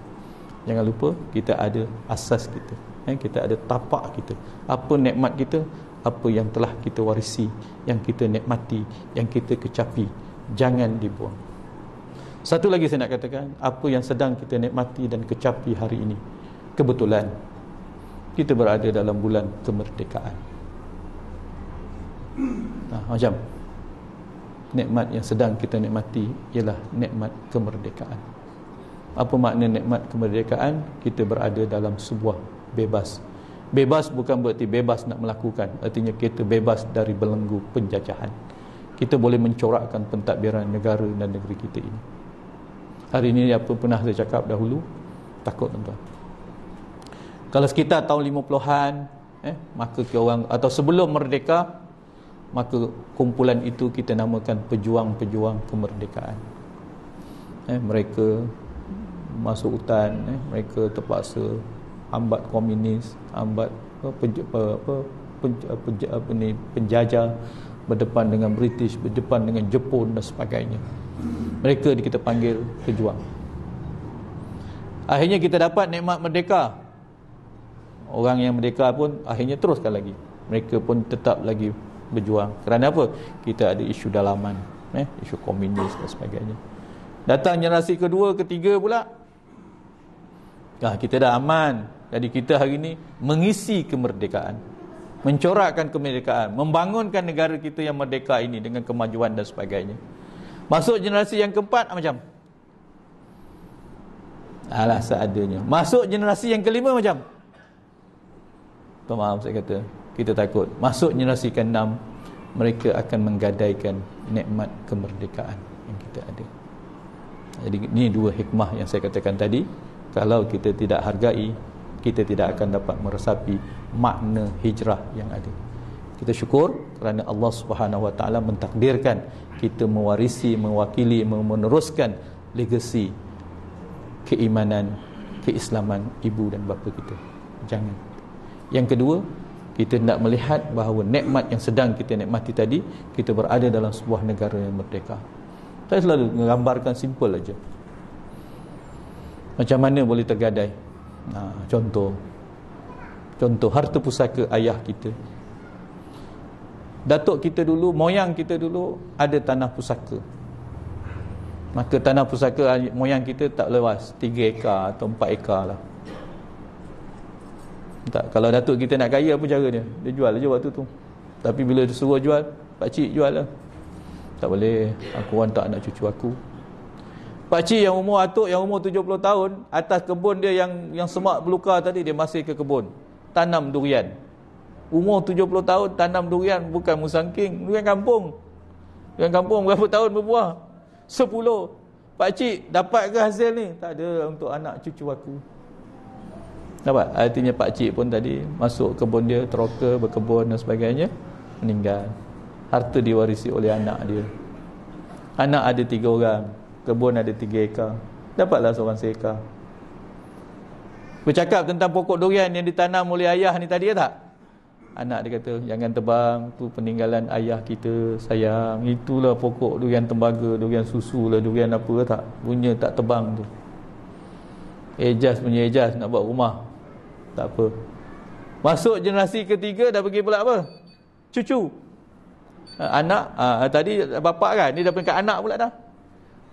Jangan lupa kita ada asas kita. Kita ada tapak kita. Apa nikmat kita, apa yang telah kita warisi, yang kita nikmati, yang kita kecapi, jangan dibuang. Satu lagi saya nak katakan, apa yang sedang kita nikmati dan kecapi hari ini, kebetulan kita berada dalam bulan kemerdekaan. Macam nikmat yang sedang kita nikmati ialah nikmat kemerdekaan. Apa makna nikmat kemerdekaan? Kita berada dalam sebuah bebas. Bebas bukan berarti bebas nak melakukan, artinya kita bebas dari belenggu penjajahan. Kita boleh mencorakkan pentadbiran negara dan negeri kita ini. Hari ini apa pernah saya cakap dahulu, takut, tuan-tuan. Kalau sekitar tahun 50-an, maka orang, atau sebelum merdeka, maka kumpulan itu kita namakan pejuang-pejuang kemerdekaan. Mereka masuk hutan, mereka terpaksa hambat komunis, hambat penjajah, berdepan dengan British, berdepan dengan Jepun dan sebagainya. Mereka kita panggil pejuang. Akhirnya kita dapat nikmat merdeka. Orang yang merdeka pun akhirnya teruskan lagi. Mereka pun tetap lagi berjuang. Kerana apa? Kita ada isu dalaman, isu komunis dan sebagainya. Datang generasi kedua, ketiga pula, kita dah aman. Jadi kita hari ini mengisi kemerdekaan, mencorakkan kemerdekaan, membangunkan negara kita yang merdeka ini dengan kemajuan dan sebagainya. Masuk generasi yang keempat, macam alah seadanya. Masuk generasi yang kelima, macam maaf saya kata, kita takut. Masuk generasi ke-6, mereka akan menggadaikan nikmat kemerdekaan yang kita ada. Jadi ini dua hikmah yang saya katakan tadi. Kalau kita tidak hargai, kita tidak akan dapat meresapi makna hijrah yang ada. Kita syukur kerana Allah Subhanahu Wa Taala mentakdirkan kita mewarisi, mewakili, meneruskan legasi keimanan, keislaman ibu dan bapa kita. Jangan. Yang kedua, kita nak melihat bahawa nikmat yang sedang kita nikmati tadi, kita berada dalam sebuah negara yang merdeka. Saya selalu menggambarkan simple aja. Macam mana boleh tergadai? Contoh harta pusaka ayah kita. Datuk kita dulu, moyang kita dulu ada tanah pusaka. Maka tanah pusaka moyang kita tak luas, 3 ekar atau 4 ekar lah. Tak, kalau datuk kita nak kaya, apa cara dia? Dia jual aja waktu tu. Tapi bila dia suruh jual, pakcik jual lah. Tak boleh, aku hantar anak cucu aku. Pakcik yang umur atuk, yang umur 70 tahun, atas kebun dia yang semak belukar tadi, dia masih ke kebun tanam durian. Umur 70 tahun tanam durian, bukan musangking, durian kampung. Durian kampung berapa tahun berbuah? 10. Pakcik dapat ke hasil ni? Tak ada, untuk anak cucu aku. Dapat? Artinya pakcik pun tadi masuk kebun dia, teroka, berkebun dan sebagainya, meninggal. Harta diwarisi oleh anak dia. Anak ada 3 orang, kebun ada 3 ekar, dapatlah seorang seekar. Bercakap tentang pokok durian yang ditanam oleh ayah ni tadi, tak? Anak dia kata, jangan tebang, tu peninggalan ayah kita, sayang. Itulah pokok durian tembaga, durian susu lah, durian apa tak, punya tak tebang tu. Ejaz punya ejaz, nak buat rumah, tak apa. Masuk generasi ketiga, dah pergi pula apa? Cucu. Anak, tadi bapak kan, ni dah peringkat anak pula dah.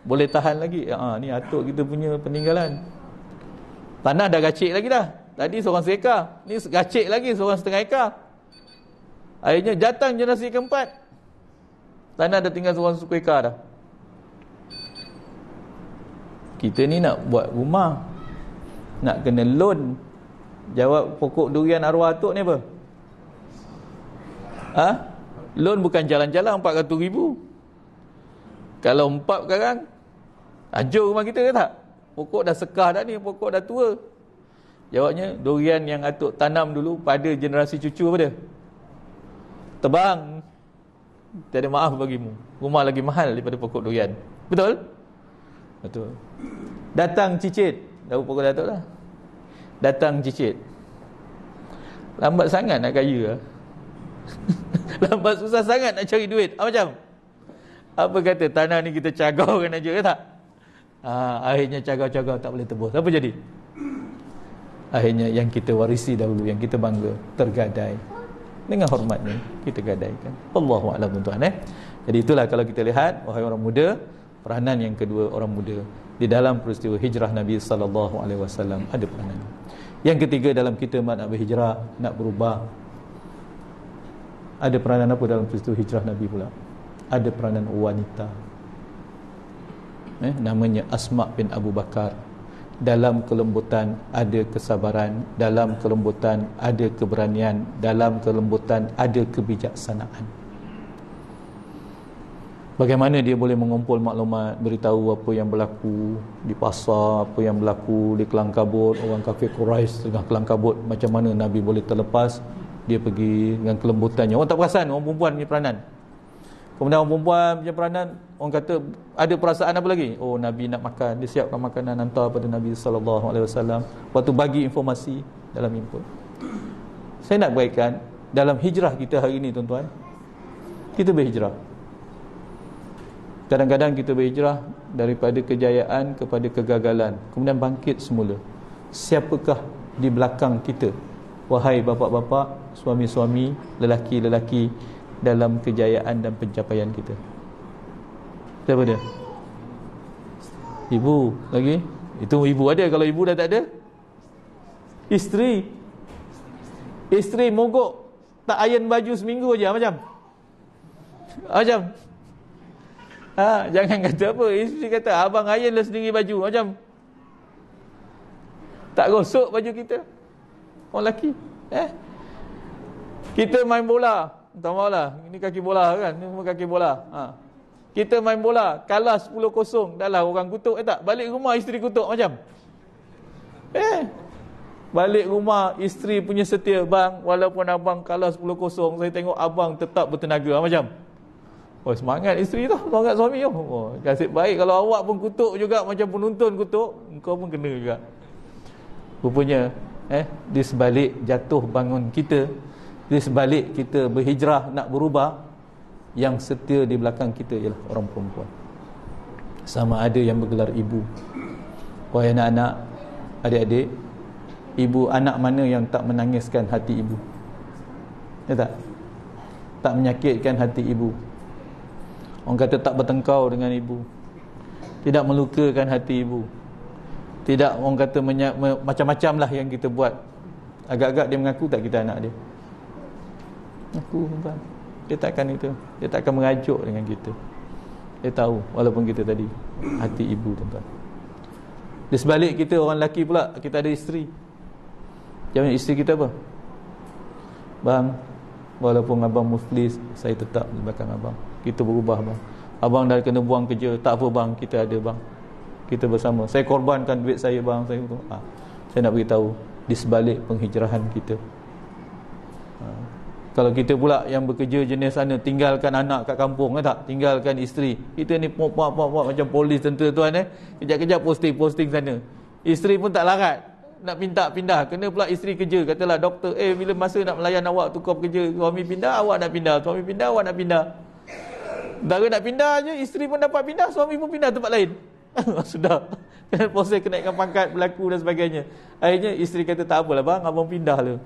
Boleh tahan lagi. Ni atuk kita punya peninggalan. Tanah dah gacik lagi dah. Tadi seorang seekar, ni gacik lagi seorang setengah ekar. Akhirnya datang generasi keempat, tanah dah tinggal seorang suku ekar dah. Kita ni nak buat rumah, nak kena loan. Jawab, pokok durian arwah atuk ni apa? Loan bukan jalan-jalan 400,000. Kalau 4 sekarang, hancur rumah kita ke tak? Pokok dah sekah dah ni, pokok dah tua. Jawabnya, durian yang atuk tanam dulu pada generasi cucu apa dia? Tebang. Tiada maaf bagimu. Rumah lagi mahal daripada pokok durian. Betul? Betul. Datang cicit. Tahu pokok datuk lah. Datang cicit. Lambat sangat nak kaya lah. Lambat susah sangat nak cari duit. Macam? Apa kata, tanah ni kita cagaukan aja ke tak? Akhirnya cagau-cagau tak boleh tebus. Apa jadi? Akhirnya yang kita warisi dahulu, yang kita bangga, tergadai. Dengan hormatnya kita gadaikan. Allahu a'lam tuan. Jadi itulah kalau kita lihat, wahai orang muda, peranan yang kedua orang muda di dalam peristiwa hijrah Nabi sallallahu alaihi wasallam ada peranan. Yang ketiga, dalam kita nak berhijrah, nak berubah, ada peranan apa dalam peristiwa hijrah Nabi pula? Ada peranan wanita. Namanya Asma bin Abu Bakar. Dalam kelembutan ada kesabaran, dalam kelembutan ada keberanian, dalam kelembutan ada kebijaksanaan. Bagaimana dia boleh mengumpul maklumat, beritahu apa yang berlaku di pasar, apa yang berlaku di kelang kabut, orang kafir Quraisy tengah kelang kabut, macam mana Nabi boleh terlepas. Dia pergi dengan kelembutannya. Orang tak perasan orang perempuan punya peranan. Kemudian orang perempuan punya peranan, orang kata ada perasaan apa lagi? Oh, Nabi nak makan, dia siapkan makanan hantar pada Nabi sallallahu alaihi wasallam. Waktu bagi informasi dalam input. Saya nak baikkan dalam hijrah kita hari ini, tuan-tuan. Kita berhijrah. Kadang-kadang kita berhijrah daripada kejayaan kepada kegagalan, kemudian bangkit semula. Siapakah di belakang kita? Wahai bapa-bapa, suami-suami, lelaki-lelaki dalam kejayaan dan pencapaian kita. Siapa dia? Ibu lagi? Itu ibu ada. Kalau ibu dah tak ada, isteri. Isteri mogok tak iron baju seminggu aja macam. Jangan kata apa. Isteri kata, abang ironlah sendiri baju macam. Tak gosok baju kita. Orang lelaki. Kita main bola. Tak maulah, ini kaki bola kan, ini semua kaki bola. Kita main bola, kalah 10-0, dah lah orang kutuk tak? Balik rumah isteri kutuk macam. Balik rumah, isteri punya setia, bang, walaupun abang kalah 10-0, saya tengok abang tetap bertenaga. Macam, oh, semangat isteri tu, semangat suami tu. Oh, nasib baik kalau awak pun kutuk juga macam penonton kutuk, engkau pun kena juga. Rupanya di sebalik jatuh bangun kita, di sebalik kita berhijrah nak berubah, yang setia di belakang kita ialah orang perempuan. Sama ada yang bergelar ibu. Wahai anak-anak, adik-adik, ibu, anak mana yang tak menangiskan hati ibu? Ya tak? Tak menyakitkan hati ibu. Orang kata tak bertengkar dengan ibu, tidak melukakan hati ibu, tidak, orang kata macam-macam lah yang kita buat. Agak-agak dia mengaku tak kita anak dia. Aku, bang, dia takkan itu, dia takkan mengajuk dengan kita. Dia tahu walaupun kita tadi hati ibu, tuan-tuan. Di sebalik kita orang lelaki pula, kita ada isteri. Jangan isteri kita apa? Bang, walaupun abang muflis, saya tetap di belakang abang. Kita berubah, bang. Abang dah kena buang kerja, tak apa bang, kita ada, bang. Kita bersama. Saya korbankan duit saya, bang. Saya nak beritahu, di sebalik penghijrahan kita. Kalau kita pula yang bekerja jenis sana, tinggalkan anak kat kampung, tak? Tinggalkan isteri. Kita ni pop macam polis tentera tuan, kejap-kejap posting sana. Isteri pun tak larat nak minta pindah. Kena pula isteri kerja, katalah doktor, bila masa nak melayan awak tukar kerja, suami pindah, awak nak pindah, suami pindah, awak nak pindah. Dara nak pindah je, isteri pun dapat pindah, suami pun pindah tempat lain. Sudah. Proses kenaikan pangkat berlaku dan sebagainya. Akhirnya isteri kata, tak apalah bang, abang pindah lah.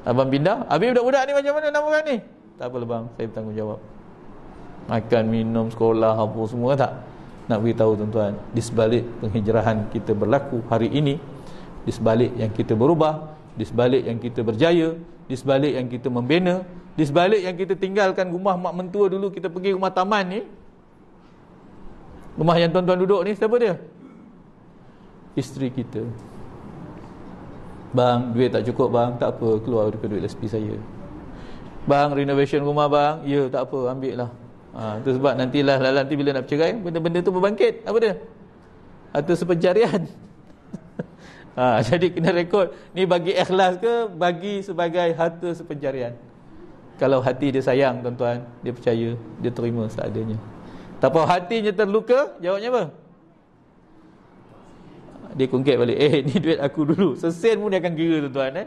Abang pindah, habis budak-budak ni macam mana nak makan ni? Tak apalah bang, saya bertanggungjawab. Makan, minum, sekolah, apa semua, tak? Nak beritahu tuan-tuan, di sebalik penghijrahan kita berlaku hari ini, di sebalik yang kita berubah, di sebalik yang kita berjaya, di sebalik yang kita membina, di sebalik yang kita tinggalkan rumah mak mentua dulu, kita pergi rumah taman ni. Rumah yang tuan-tuan duduk ni, siapa dia? Isteri kita. Bang, duit tak cukup bang, tak apa, keluar daripada duit LSP saya. Bang, renovation rumah bang, ya tak apa, ambil lah. Itu sebab nantilah nanti bila nak bercerai, benda-benda tu berbangkit. Apa dia? Harta sepencarian. Jadi kena rekod ni bagi ikhlas ke bagi sebagai harta sepencarian. Kalau hati dia sayang, tuan-tuan, dia percaya, dia terima seadanya. Tapi hatinya terluka, jawabnya apa? Dia kongkit balik, ni duit aku dulu. Sesen pun dia akan kira, tuan-tuan.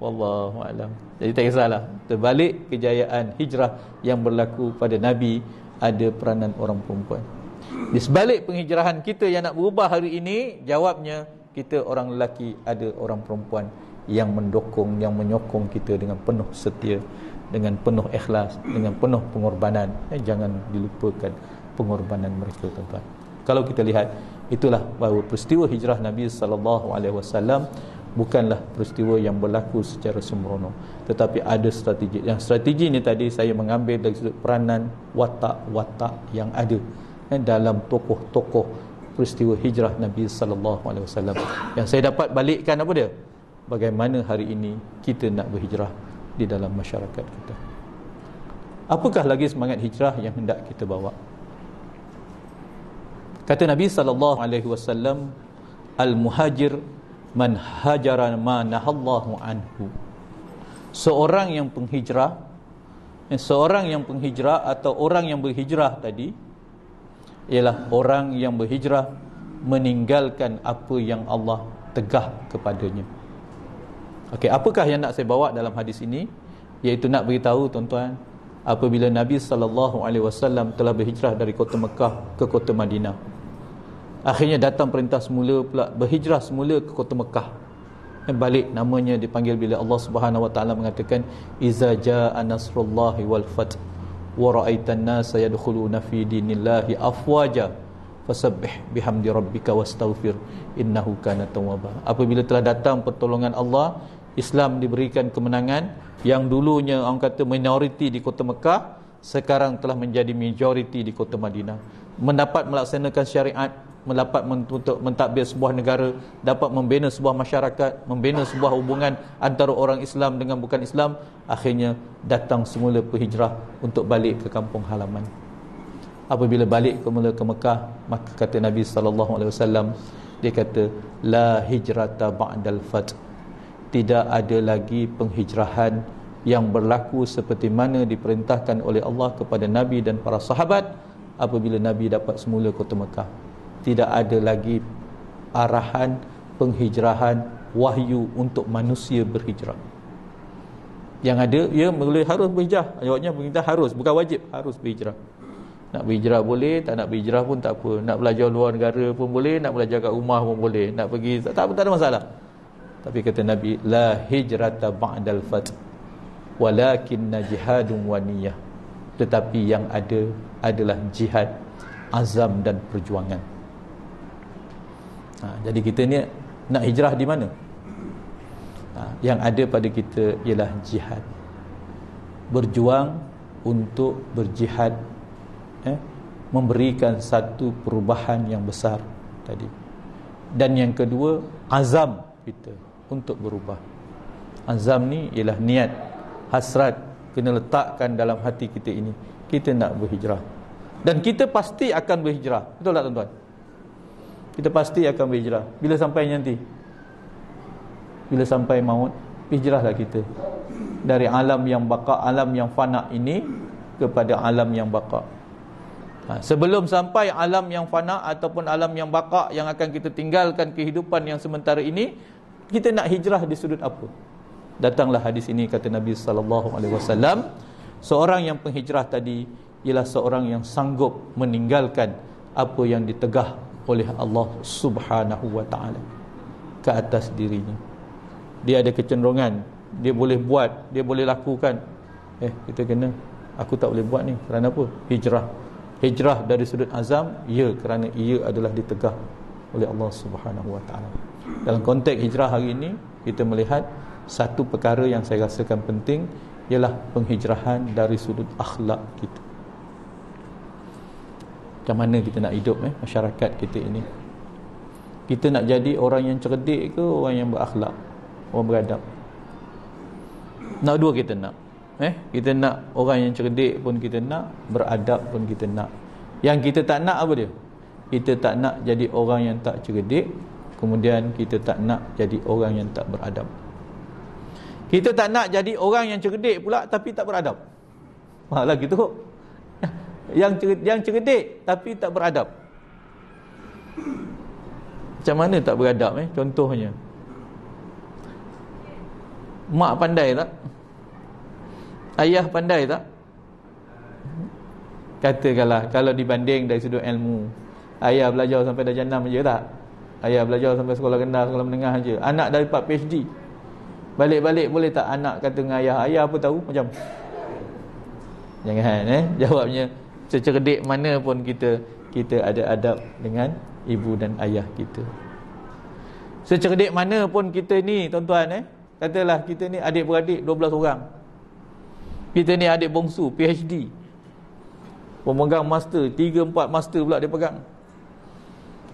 Wallahu a'lam. Jadi tak kisahlah, terbalik kejayaan hijrah yang berlaku pada Nabi, ada peranan orang perempuan. Di sebalik penghijrahan kita yang nak berubah hari ini, jawabnya kita orang lelaki, ada orang perempuan yang mendukung, yang menyokong kita dengan penuh setia, dengan penuh ikhlas, dengan penuh pengorbanan. Jangan dilupakan pengorbanan mereka, tuan-tuan. Kalau kita lihat, itulah bahawa peristiwa hijrah Nabi SAW bukanlah peristiwa yang berlaku secara sembrono, tetapi ada strategi. Yang strategi ni tadi saya mengambil dari sudut peranan watak-watak yang ada dalam tokoh-tokoh peristiwa hijrah Nabi SAW. Yang saya dapat balikkan apa dia? Bagaimana hari ini kita nak berhijrah di dalam masyarakat kita. Apakah lagi semangat hijrah yang hendak kita bawa? Kata Nabi SAW, al-muhajir man hajara ma nahallahu anhu. Seorang yang penghijrah atau orang yang berhijrah tadi ialah orang yang berhijrah meninggalkan apa yang Allah tegah kepadanya. Okey, apakah yang nak saya bawa dalam hadis ini? Iaitu nak beritahu, tuan-tuan, apabila Nabi SAW telah berhijrah dari kota Mekah ke kota Madinah, akhirnya datang perintah semula pula berhijrah semula ke kota Mekah. Yang balik namanya dipanggil bila Allah Subhanahu Wa Taala mengatakan, iza jaa nasrullahi wal fath wa ra'aitan nasa yadkhuluna fi dinillahi afwaja fasabbih bihamdi rabbika wastaghfir innahu kana tawwaba. Apabila telah datang pertolongan Allah, Islam diberikan kemenangan. Yang dulunya orang kata minoriti di kota Mekah, sekarang telah menjadi majoriti di kota Madinah. Mendapat melaksanakan syariat, mendapat mentadbir sebuah negara, dapat membina sebuah masyarakat, membina sebuah hubungan antara orang Islam dengan bukan Islam. Akhirnya datang semula penghijrah untuk balik ke kampung halaman. Apabila balik ke Mekah, maka kata Nabi SAW, Dia kata la hijrata ba'dal fath, tidak ada lagi penghijrahan yang berlaku seperti mana diperintahkan oleh Allah kepada Nabi dan para sahabat apabila Nabi dapat semula kota Mekah. Tidak ada lagi arahan penghijrahan wahyu untuk manusia berhijrah. Yang ada, ia harus berhijrah. Jawabnya perintah harus, bukan wajib, harus berhijrah. Nak berhijrah boleh, tak nak berhijrah pun tak apa. Nak belajar luar negara pun boleh, nak belajar kat rumah pun boleh, nak pergi tak ada masalah. Tapi kata Nabi, la hijrata ba'dal fath walakinna jihadun wa niyyah. Tetapi yang ada adalah jihad, azam dan perjuangan. Jadi kita ni nak hijrah di mana? Yang ada pada kita ialah jihad, berjuang untuk berjihad, memberikan satu perubahan yang besar tadi. Dan yang kedua, azam kita untuk berubah. Azam ni ialah niat, hasrat, kena letakkan dalam hati kita ini, kita nak berhijrah. Dan kita pasti akan berhijrah. Betul tak tuan-tuan? Kita pasti akan berhijrah. Bila sampai nanti? Bila sampai maut, hijrahlah kita dari alam yang baqa, alam yang fana ini kepada alam yang baqa. Sebelum sampai alam yang fana ataupun alam yang baqa, yang akan kita tinggalkan kehidupan yang sementara ini, kita nak hijrah di sudut apa? Datanglah hadis ini, kata Nabi SAW, seorang yang penghijrah tadi ialah seorang yang sanggup meninggalkan apa yang ditegah oleh Allah Subhanahu wa ta'ala ke atas dirinya. Dia ada kecenderungan, dia boleh buat, dia boleh lakukan. Kita kena, aku tak boleh buat ni. Kerana apa? Hijrah. Hijrah dari sudut azam, ya, kerana ia adalah ditegah oleh Allah Subhanahu wa ta'ala. Dalam konteks hijrah hari ini, kita melihat satu perkara yang saya rasakan penting, ialah penghijrahan dari sudut akhlak kita. Macam mana kita nak hidup masyarakat kita ini? Kita nak jadi orang yang cerdik ke orang yang berakhlak, orang beradab? Nak dua kita nak. Kita nak orang yang cerdik pun kita nak, beradab pun kita nak. Yang kita tak nak apa dia? Kita tak nak jadi orang yang tak cerdik, kemudian kita tak nak jadi orang yang tak beradab. Kita tak nak jadi orang yang cerdik pula tapi tak beradab. Malah gitu. Yang cerdik tapi tak beradab. Macam mana tak beradab? Contohnya, mak pandai tak? Ayah pandai tak? Katakanlah, kalau dibanding dari sudut ilmu, ayah belajar sampai darjah 6 je tak? Ayah belajar sampai sekolah rendah, sekolah menengah je. Anak dah dapat PhD. Balik-balik boleh tak anak kata dengan ayah, ayah apa tahu? Macam jangan. Jawabnya, secerdik mana pun kita ada adab dengan ibu dan ayah kita. Secerdik mana pun kita ni tuan-tuan, katalah kita ni adik-beradik 12 orang. Kita ni adik bongsu PhD, pemegang master, 3-4 master pula dia pegang.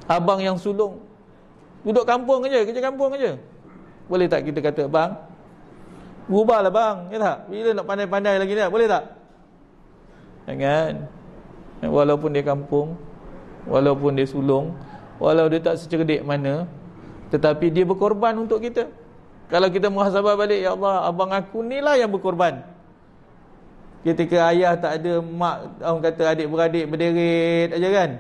Abang yang sulung duduk kampung aja, kerja kampung aja. Boleh tak kita kata, bang, berubahlah bang, ya tak? Bila nak pandai-pandai lagi tak? Boleh tak? Jangan. Walaupun dia kampung, walaupun dia sulung, walau dia tak secerdik mana, tetapi dia berkorban untuk kita. Kalau kita muhasabah balik, ya Allah, abang aku ni lah yang berkorban. Ketika ayah tak ada, mak orang kata adik-beradik berderet aja kan.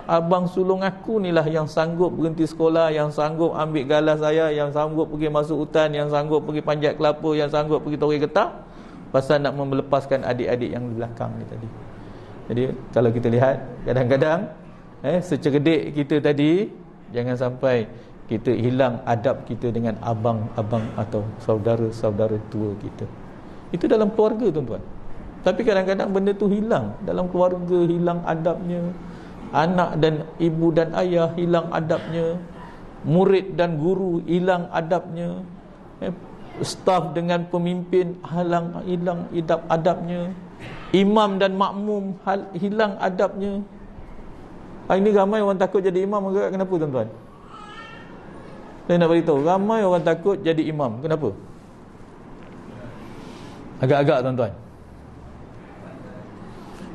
Abang sulung aku ni lah yang sanggup berhenti sekolah, yang sanggup ambil galas saya, yang sanggup pergi masuk hutan, yang sanggup pergi panjat kelapa, yang sanggup pergi tori getah, pasal nak melepaskan adik-adik yang di belakang ni tadi. Jadi kalau kita lihat, kadang-kadang secerdik kita tadi, jangan sampai kita hilang adab kita dengan abang-abang atau saudara-saudara tua kita. Itu dalam keluarga tuan-tuan. Tapi kadang-kadang benda tu hilang dalam keluarga, hilang adabnya. Anak dan ibu dan ayah hilang adabnya. Murid dan guru hilang adabnya. Staf dengan pemimpin hilang adabnya. Imam dan makmum hilang adabnya. Hari ini ramai orang takut jadi imam. Kenapa tuan-tuan? Saya nak beritahu, ramai orang takut jadi imam. Kenapa? Agak-agak tuan-tuan,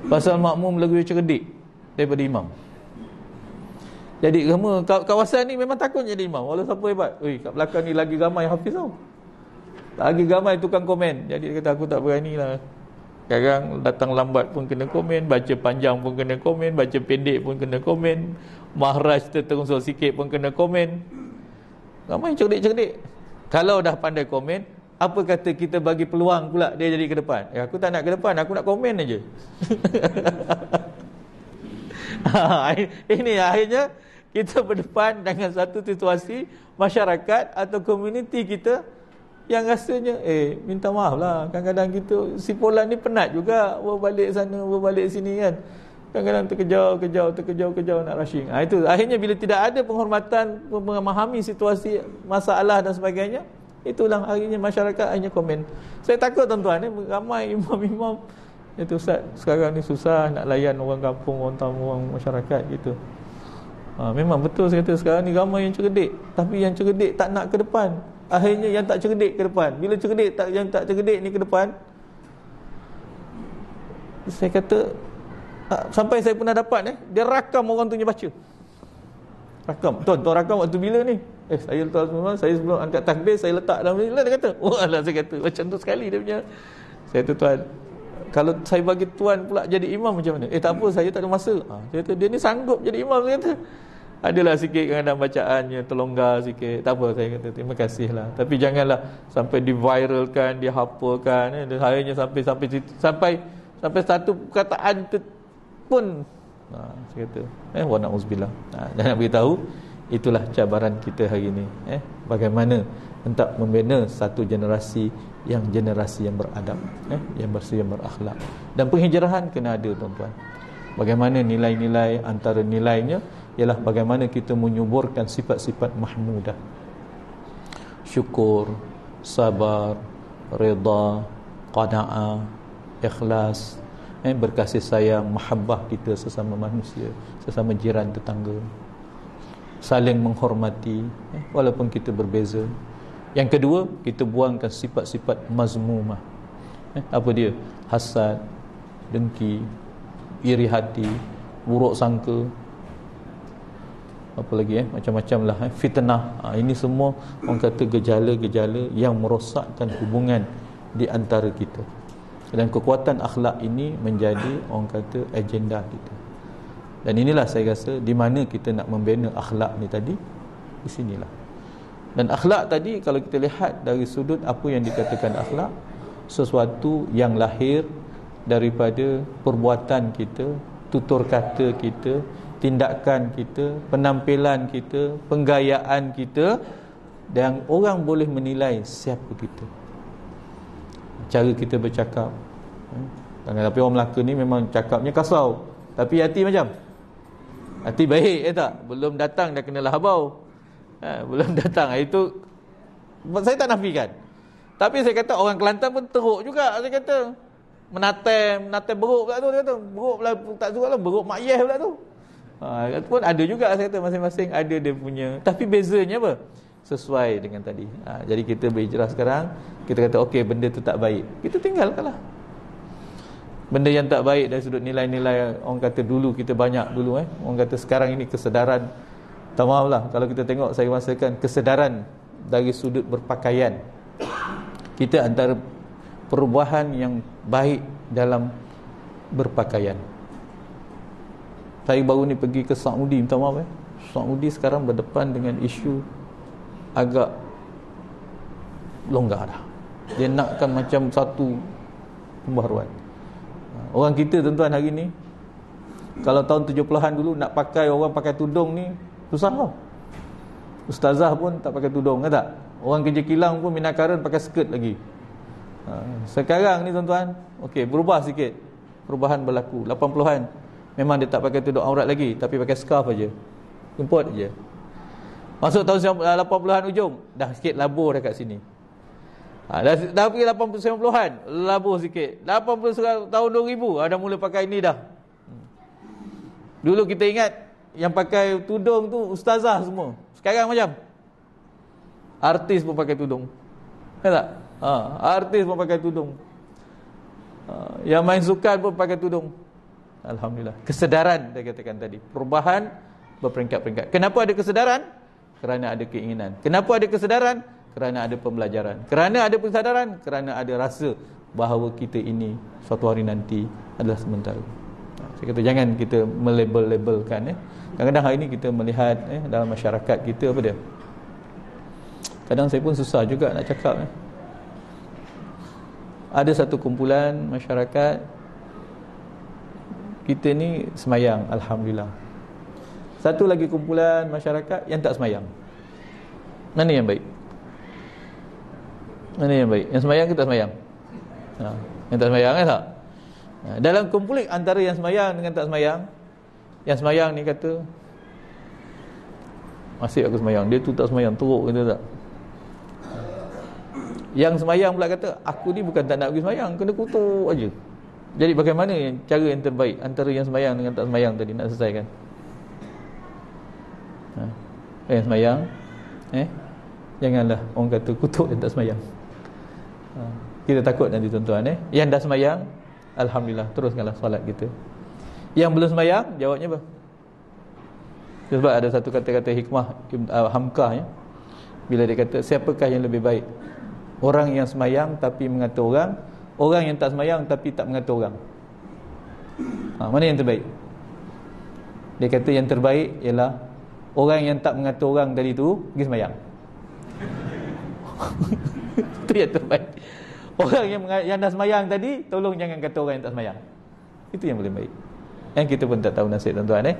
pasal makmum lebih cerdik daripada imam. Jadi semua kawasan ni memang takut jadi imam. Walau siapa hebat. Kat belakang ni lagi ramai hafiz tau. Lagi ramai tukang komen. Jadi dia kata aku tak berani lah. Kadang datang lambat pun kena komen, baca panjang pun kena komen, baca pendek pun kena komen, mahraj terterunsur sikit pun kena komen. Ramai cerdik-cerdik. Kalau dah pandai komen, apa kata kita bagi peluang pula dia jadi ke depan? Aku tak nak ke depan, aku nak komen aja. Ini akhirnya kita berdepan dengan satu situasi masyarakat atau komuniti kita yang rasanya minta maaf lah, kadang-kadang kita si Polan ni penat juga berbalik sana berbalik sini kan, kadang-kadang terkejau nak rushing. Itu akhirnya bila tidak ada penghormatan, memahami situasi masalah dan sebagainya, itulah akhirnya masyarakat hanya komen. Saya takut tuan-tuan ramai imam-imam itu, ustaz sekarang ni susah nak layan orang kampung, orang tamu, orang masyarakat gitu. Memang betul saya kata sekarang ni ramai yang cerdik, tapi yang cerdik tak nak ke depan. Akhirnya yang tak cerdik ke depan. Bila cerdik yang tak cerdik ni ke depan, saya kata sampai saya pernah dapat dia rakam orang tu punya baca. Rakam. Tuan rakam waktu bila ni? Saya letak semua, saya sebelum angkat takbir saya letak dalam ni. Dia kata, "Walah," saya kata, macam tu sekali dia punya. Saya kata, "Tuan, kalau saya bagi tuan pula jadi imam macam mana?" Tak apa, saya tak ada masa. Saya kata, dia ni sanggup jadi imam. Saya kata, adalah sikit kadang bacaannya terlonggar sikit, tak apa, saya kata terima kasih lah, tapi janganlah sampai diviralkan, dihapurkan, dan akhirnya sampai satu perkataan pun saya kata wa na'uzubillah. Dan nak beritahu, itulah cabaran kita hari ini, bagaimana hendak membina satu generasi yang beradab, yang bersih, yang berakhlak. Dan penghijrahan kena ada tuan-tuan. Bagaimana nilai-nilai, antara nilainya ialah bagaimana kita menyuburkan sifat-sifat mahmudah, syukur, sabar, redha, qanaah, ikhlas, berkasih sayang, mahabbah kita sesama manusia, sesama jiran tetangga, saling menghormati walaupun kita berbeza. Yang kedua, kita buangkan sifat-sifat mazmumah. Apa dia? Hasad, dengki, iri hati, buruk sangka, apa lagi macam-macam lah, fitnah. Ini semua orang kata gejala-gejala yang merosakkan hubungan di antara kita. Dan kekuatan akhlak ini menjadi orang kata agenda kita. Dan inilah saya rasa di mana kita nak membina akhlak ni tadi, di sinilah. Dan akhlak tadi kalau kita lihat dari sudut apa yang dikatakan akhlak, sesuatu yang lahir daripada perbuatan kita, tutur kata kita, tindakan kita, penampilan kita, penggayaan kita, dan orang boleh menilai siapa kita, cara kita bercakap. Tapi orang Melaka ni memang cakapnya kasau, tapi hati macam hati baik, tak? Belum datang dah kenalah habau. Belum datang. Itu saya tak nafikan. Tapi saya kata orang Kelantan pun teruk juga. Saya kata menatai beruk pula tu. Dia kata beruk pula tak suka lah, beruk mak yeh pula tu. Pun ada juga, saya kata masing-masing ada dia punya. Tapi bezanya apa? Sesuai dengan tadi. Jadi kita berhijrah sekarang, kita kata okey, benda tu tak baik, kita tinggalkanlah. Benda yang tak baik dari sudut nilai-nilai, orang kata dulu kita banyak dulu orang kata sekarang ini kesedaran, tak maaf lah kalau kita tengok, saya rasakan kesedaran dari sudut berpakaian kita, antara perubahan yang baik dalam berpakaian. Saya baru ni pergi ke Saudi, minta maaf Saudi sekarang berdepan dengan isu agak longgar dah. Dia nakkan macam satu pembaharuan. Orang kita tuan-tuan hari ni, kalau tahun 70-an dulu nak pakai, orang pakai tudung ni susah tau. Ustazah pun tak pakai tudung, kan tak? Orang kerja kilang pun minakaran pakai skirt lagi. Sekarang ni tuan-tuan, okey, berubah sikit. Perubahan berlaku. 80-an memang dia tak pakai tudung aurat lagi, tapi pakai scarf aja. Import aja. Masuk tahun 80-an ujung, dah sikit labur dekat sini. Dah pergi 80-90-an, labur sikit. 80 tahun 2000 dah mula pakai ni dah. Dulu kita ingat yang pakai tudung tu ustazah semua. Sekarang macam artis pun pakai tudung, kan tak? Artis pun pakai tudung. Yang main sukan pun pakai tudung. Alhamdulillah. Kesedaran saya katakan tadi, perubahan berperingkat-peringkat. Kenapa ada kesedaran? Kerana ada keinginan. Kenapa ada kesedaran? Kerana ada pembelajaran. Kerana ada kesedaran? Kerana ada rasa bahawa kita ini suatu hari nanti adalah sementara. Saya kata jangan kita melabel-labelkan. Kadang-kadang hari ini kita melihat dalam masyarakat kita apa dia? Kadang saya pun susah juga nak cakap. Ada satu kumpulan masyarakat kita ni semayang, alhamdulillah. Satu lagi kumpulan masyarakat yang tak semayang. Mana yang baik? Mana yang baik? Yang semayang ke tak semayang? Yang tak semayang kan tak? Dalam konflik antara yang semayang dengan tak semayang, yang semayang ni kata masih aku semayang, dia tu tak semayang, teruk kata tak. Yang semayang pula kata aku ni bukan tak nak pergi semayang, kena kutuk aja. Jadi bagaimana cara yang terbaik antara yang semayang dengan tak semayang tadi nak selesaikan? Yang semayang janganlah orang kata kutuk yang tak semayang. Kita takut nanti tuan-tuan. Yang dah semayang, alhamdulillah, teruskanlah solat kita. Yang belum semayang, jawabnya apa? Sebab ada satu kata-kata hikmah Hamkah bila dia kata siapakah yang lebih baik? Orang yang semayang tapi mengata orang, orang yang tak semayang tapi tak mengata orang. Mana yang terbaik? Dia kata yang terbaik ialah orang yang tak mengata orang tadi tu pergi semayang. Itu yang terbaik. Orang yang dah semayang tadi, tolong jangan kata orang yang tak semayang. Itu yang paling baik. Yang kita pun tak tahu nasib tuan-tuan.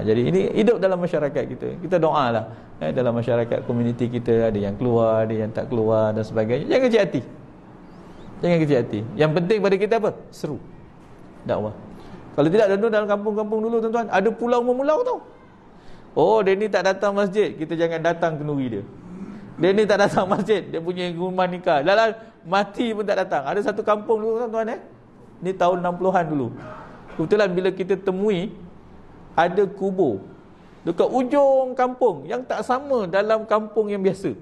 Jadi ini hidup dalam masyarakat kita. Kita doalah dalam masyarakat komuniti kita, ada yang keluar, ada yang tak keluar dan sebagainya. Jangan kecil hati. Jangan kecil hati. Yang penting pada kita apa? Seru dakwah. Kalau tidak, dalam kampung-kampung dulu tuan-tuan, ada pulau-memulau tau. Oh, dia ni tak datang masjid, kita jangan datang kenduri dia. Dia ni tak datang masjid, dia punya rumah nikah. Dalam mati pun tak datang. Ada satu kampung dulu tuan-tuan ni tahun 60-an dulu. Kebetulan bila kita temui ada kubur dekat ujung kampung yang tak sama dalam kampung yang biasa.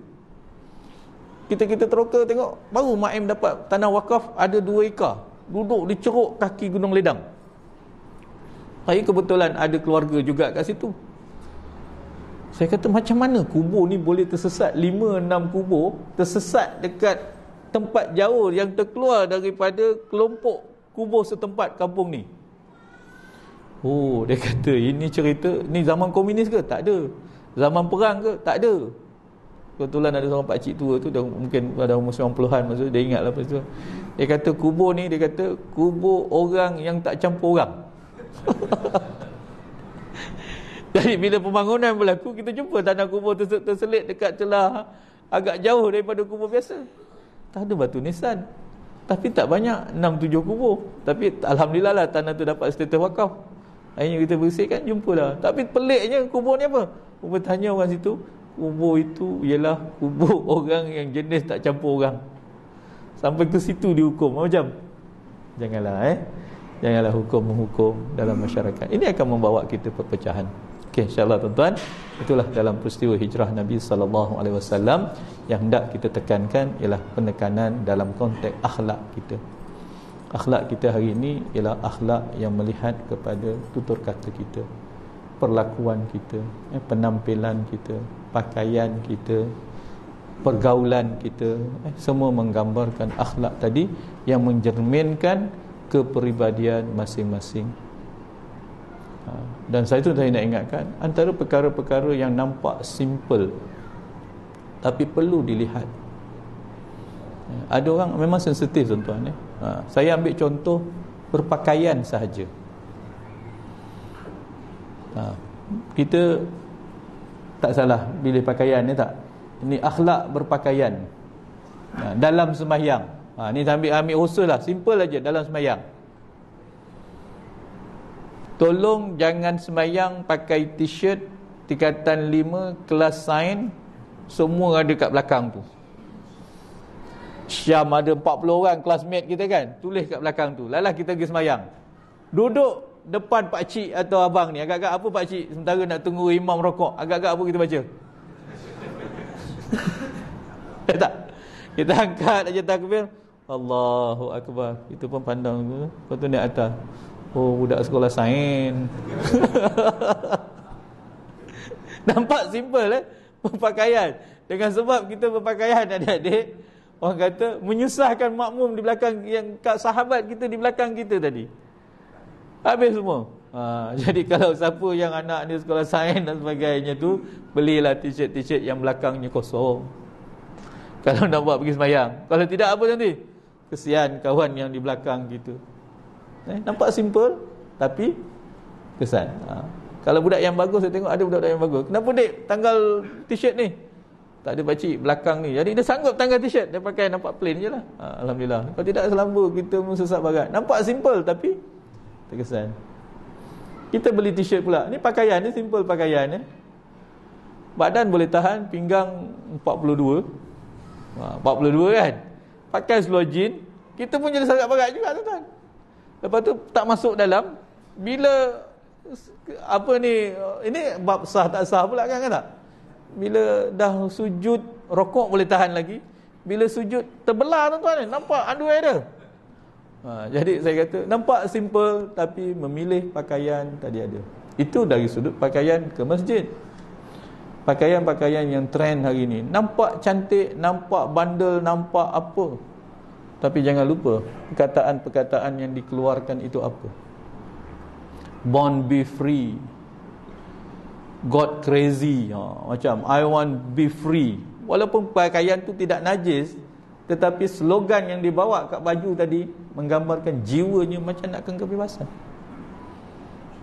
Kita teroka tengok, baru Maim dapat tanah wakaf ada 2 ekar. Duduk di ceruk kaki Gunung Ledang. Saya kebetulan ada keluarga juga kat situ. Saya kata macam mana kubur ni boleh tersesat, 5-6 kubur tersesat dekat tempat jauh yang terkeluar daripada kelompok kubur setempat kampung ni. Oh, dia kata ini cerita ni zaman komunis ke? Tak ada. Zaman perang ke? Tak ada. Kebetulan ada seorang pakcik tua tu, dah mungkin ada umur 90-an masa dia ingat lah pasal tu. Dia kata kubur ni, dia kata kubur orang yang tak campur orang. Jadi bila pembangunan berlaku, kita jumpa tanah kubur terselit dekat celah agak jauh daripada kubur biasa. Tak ada batu nisan. Tapi tak banyak, 6-7 kubur. Tapi alhamdulillah lah tanah tu dapat status wakaf. Akhirnya kita bersihkan, jumpalah. Tapi peliknya kubur ni apa? Bertanya orang situ, kubur itu ialah kubur orang yang jenis tak campur orang. Sampai ke situ dihukum. Macam janganlah janganlah hukum-hukum dalam masyarakat. Ini akan membawa kita perpecahan. Okey, insya-Allah tuan-tuan, itulah dalam peristiwa hijrah Nabi sallallahu alaihi wasallam yang hendak kita tekankan ialah penekanan dalam konteks akhlak kita. Akhlak kita hari ini ialah akhlak yang melihat kepada tutur kata kita, perlakuan kita, penampilan kita, pakaian kita, pergaulan kita, semua menggambarkan akhlak tadi yang mencerminkan kepribadian masing-masing. Dan saya nak ingatkan, antara perkara-perkara yang nampak simple tapi perlu dilihat. Ada orang memang sensitif tuan-tuan. Saya ambil contoh berpakaian sahaja. Kita tak salah pilih pakaian ni tak? Ini akhlak berpakaian dalam sembahyang. Ni ambil khusus lah, simple aja dalam sembahyang. Tolong jangan sembahyang pakai t-shirt tingkatan 5 kelas sains, semua ada kat belakang tu. Syam ada 40 orang classmate kita kan, tulis kat belakang tu. Lalah kita pergi sembahyang, duduk depan pakcik atau abang ni, agak-agak apa pakcik sementara nak tunggu imam rokok, agak-agak apa kita baca? Tak, kita angkat aja takbir, Allahu Akbar, kita pun pandang tu, lepas tu naik atas, oh budak sekolah sains. Nampak simple berpakaian. Dengan sebab kita berpakaian adik-adik, orang kata menyusahkan makmum di belakang, yang sahabat kita di belakang kita tadi. Habis semua. Jadi kalau siapa yang anak ni sekolah sains dan sebagainya tu, belilah t-shirt yang belakangnya kosong. Kalau nak buat pergi sembahyang. Kalau tidak, apa nanti? Kesian kawan yang di belakang gitu. Nampak simple tapi kesan. Kalau budak yang bagus, saya tengok ada budak yang bagus. Kenapa dek tanggal t-shirt ni? Tak ada pakcik belakang ni. Jadi dia sanggup tanggal t-shirt, dia pakai nampak plain je lah. Alhamdulillah. Kalau tidak selamba kita sesat barat. Nampak simple tapi terkesan. Kita beli t-shirt pula. Ni pakaian ni simple pakaian ya. Badan boleh tahan, pinggang 42. 42 kan. Pakai seluar jean, kita pun jadi sangat barat juga tuan-tuan. Lepas tu tak masuk dalam, bila apa ni, ini bab sah tak sah pula kan tak? Bila dah sujud, rokok boleh tahan lagi. Bila sujud terbelah tuan-tuan, nampak underwear dia. Jadi saya kata nampak simple tapi memilih pakaian tadi ada. Itu dari sudut pakaian ke masjid. Pakaian-pakaian yang trend hari ni nampak cantik, nampak bandel, nampak apa. Tapi jangan lupa perkataan-perkataan yang dikeluarkan itu apa. Born be free, God crazy, macam I want be free. Walaupun pakaian tu tidak najis, tetapi slogan yang dibawa kat baju tadi menggambarkan jiwanya macam nakkan kebebasan.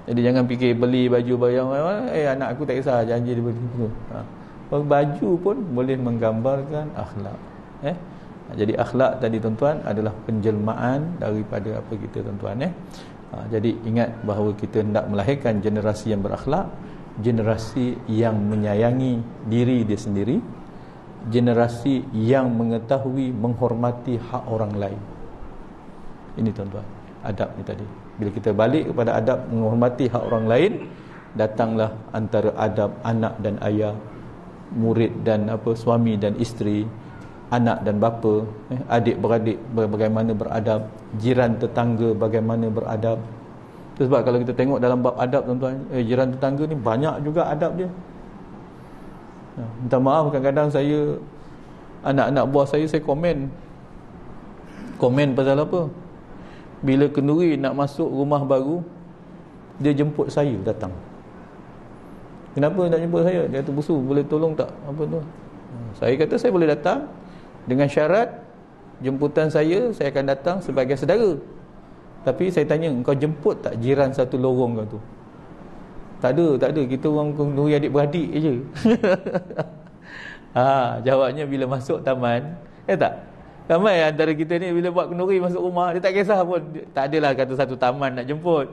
Jadi jangan fikir beli baju bayang, anak aku tak kisah, janji dia beli tu. Baju pun boleh menggambarkan akhlak. Jadi akhlak tadi tuan-tuan adalah penjelmaan daripada apa kita tuan-tuan. Jadi ingat bahawa kita hendak melahirkan generasi yang berakhlak, generasi yang menyayangi diri dia sendiri, generasi yang mengetahui menghormati hak orang lain. Ini tuan-tuan, adab ni tadi. Bila kita balik kepada adab menghormati hak orang lain, datanglah antara adab anak dan ayah, murid dan suami dan isteri, anak dan bapa, adik-beradik bagaimana beradab, jiran tetangga bagaimana beradab. Itu sebab kalau kita tengok dalam bab adab tuan-tuan, jiran tetangga ni banyak juga adab dia. Minta maaf kadang-kadang saya, anak-anak buah saya komen pasal apa? Bila kenduri nak masuk rumah baru, dia jemput saya datang. Kenapa nak jemput saya? Dia kata, "Busu, boleh tolong tak?" Apa tu? Saya kata saya boleh datang dengan syarat jemputan saya akan datang sebagai saudara. Tapi saya tanya, "Engkau jemput tak jiran satu lorong kau tu?" Tak ada, kita orang kenduri adik-beradik je. Jawabnya bila masuk taman, tak? Ramai antara kita ni bila buat kenduri masuk rumah, dia tak kisah pun. Tak adalah kata satu taman nak jemput.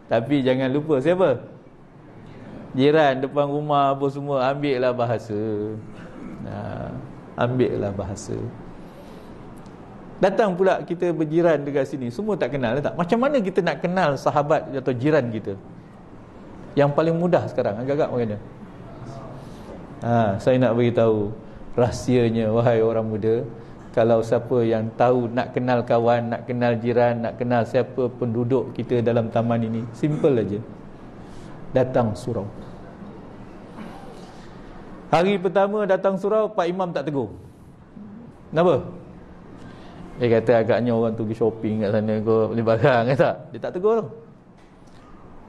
Tapi jangan lupa siapa? Jiran depan rumah apa semua, ambillah bahasa. Ambillah bahasa. Datang pula kita berjiran dekat sini, semua tak kenal tak? Macam mana kita nak kenal sahabat atau jiran kita? Yang paling mudah sekarang, agak-agak macam mana? Saya nak beritahu rahsianya, wahai orang muda. Kalau siapa yang tahu nak kenal kawan, nak kenal jiran, nak kenal siapa penduduk kita dalam taman ini, simple aja. Datang surau. Hari pertama datang surau, Pak Imam tak tegur. Kenapa? Dia kata agaknya orang tu pergi shopping kat sana kot, beli barang ke tak? Dia tak tegur tu.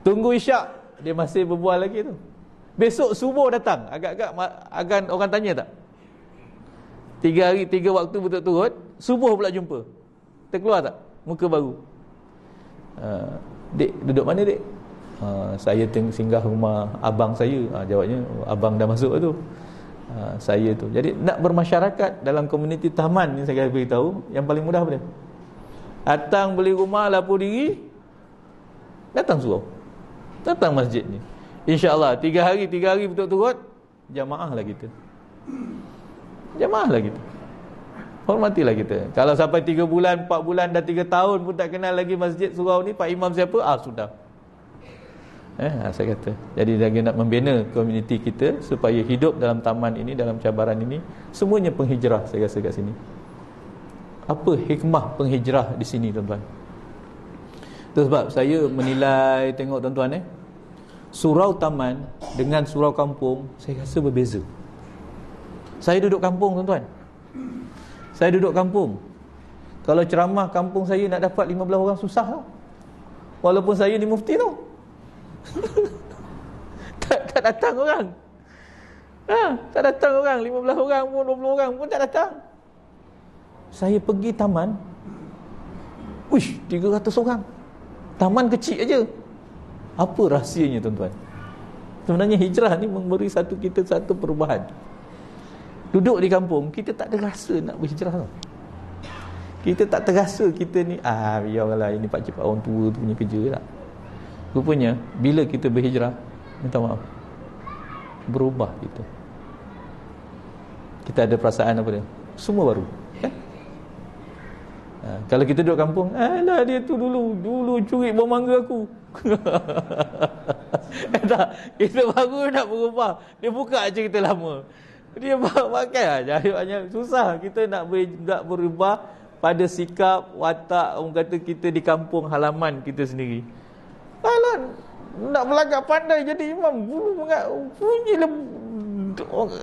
Tunggu isyak, dia masih berbual lagi tu. Besok subuh datang, agak-agak akan orang tanya tak? 3 hari 3 waktu berturut-turut, subuh pula jumpa. Terkeluar tak muka baru? Dek, duduk mana dek? Saya singgah rumah abang saya. Jawabnya, abang dah masuk tu. Saya tu. Jadi nak bermasyarakat dalam komuniti taman ni, saya beritahu yang paling mudah apa dia? Datang beli rumah, lapor diri, datang surau, datang masjid ni. InsyaAllah 3 hari berturut-turut, jamaah lah kita. Jamaah lah kita. Hormatilah kita. Kalau sampai 3 bulan, 4 bulan, dah 3 tahun pun tak kenal lagi masjid surau ni, Pak Imam siapa? Sudah. Saya kata. Jadi lagi nak membina komuniti kita supaya hidup dalam taman ini, dalam cabaran ini. Semuanya penghijrah saya rasa kat sini. Apa hikmah penghijrah di sini tuan-tuan? Itu sebab saya menilai, tengok tuan-tuan Surau taman dengan surau kampung, saya rasa berbeza. Saya duduk kampung, tuan-tuan. Saya duduk kampung. Kalau ceramah kampung saya nak dapat 15 orang susah tau. Walaupun saya ni mufti tau. tak datang orang. Tak datang orang. 15 orang pun, 20 orang pun tak datang. Saya pergi taman, 300 orang. Taman kecil aja. Apa rahsianya, tuan-tuan? Sebenarnya hijrah ni memberi kita satu perubahan. Duduk di kampung, kita tak ada rasa nak berhijrah tau. Kita tak terasa kita ni, biarlah ini pakcik orang tua tu punya kerja tak. Rupanya, bila kita berhijrah, minta maaf, berubah kita. Kita ada perasaan apa dia? Semua baru, kan? Kalau kita duduk kampung, alah dia tu dulu curi buah mangga aku. Tak, kita baru nak berubah. Dia buka cerita lama. Dia pakai aja. Susah kita nak berubah pada sikap, watak, orang kata kita di kampung halaman kita sendiri. Alah, nak berlagak pandai jadi imam, bulu bunyi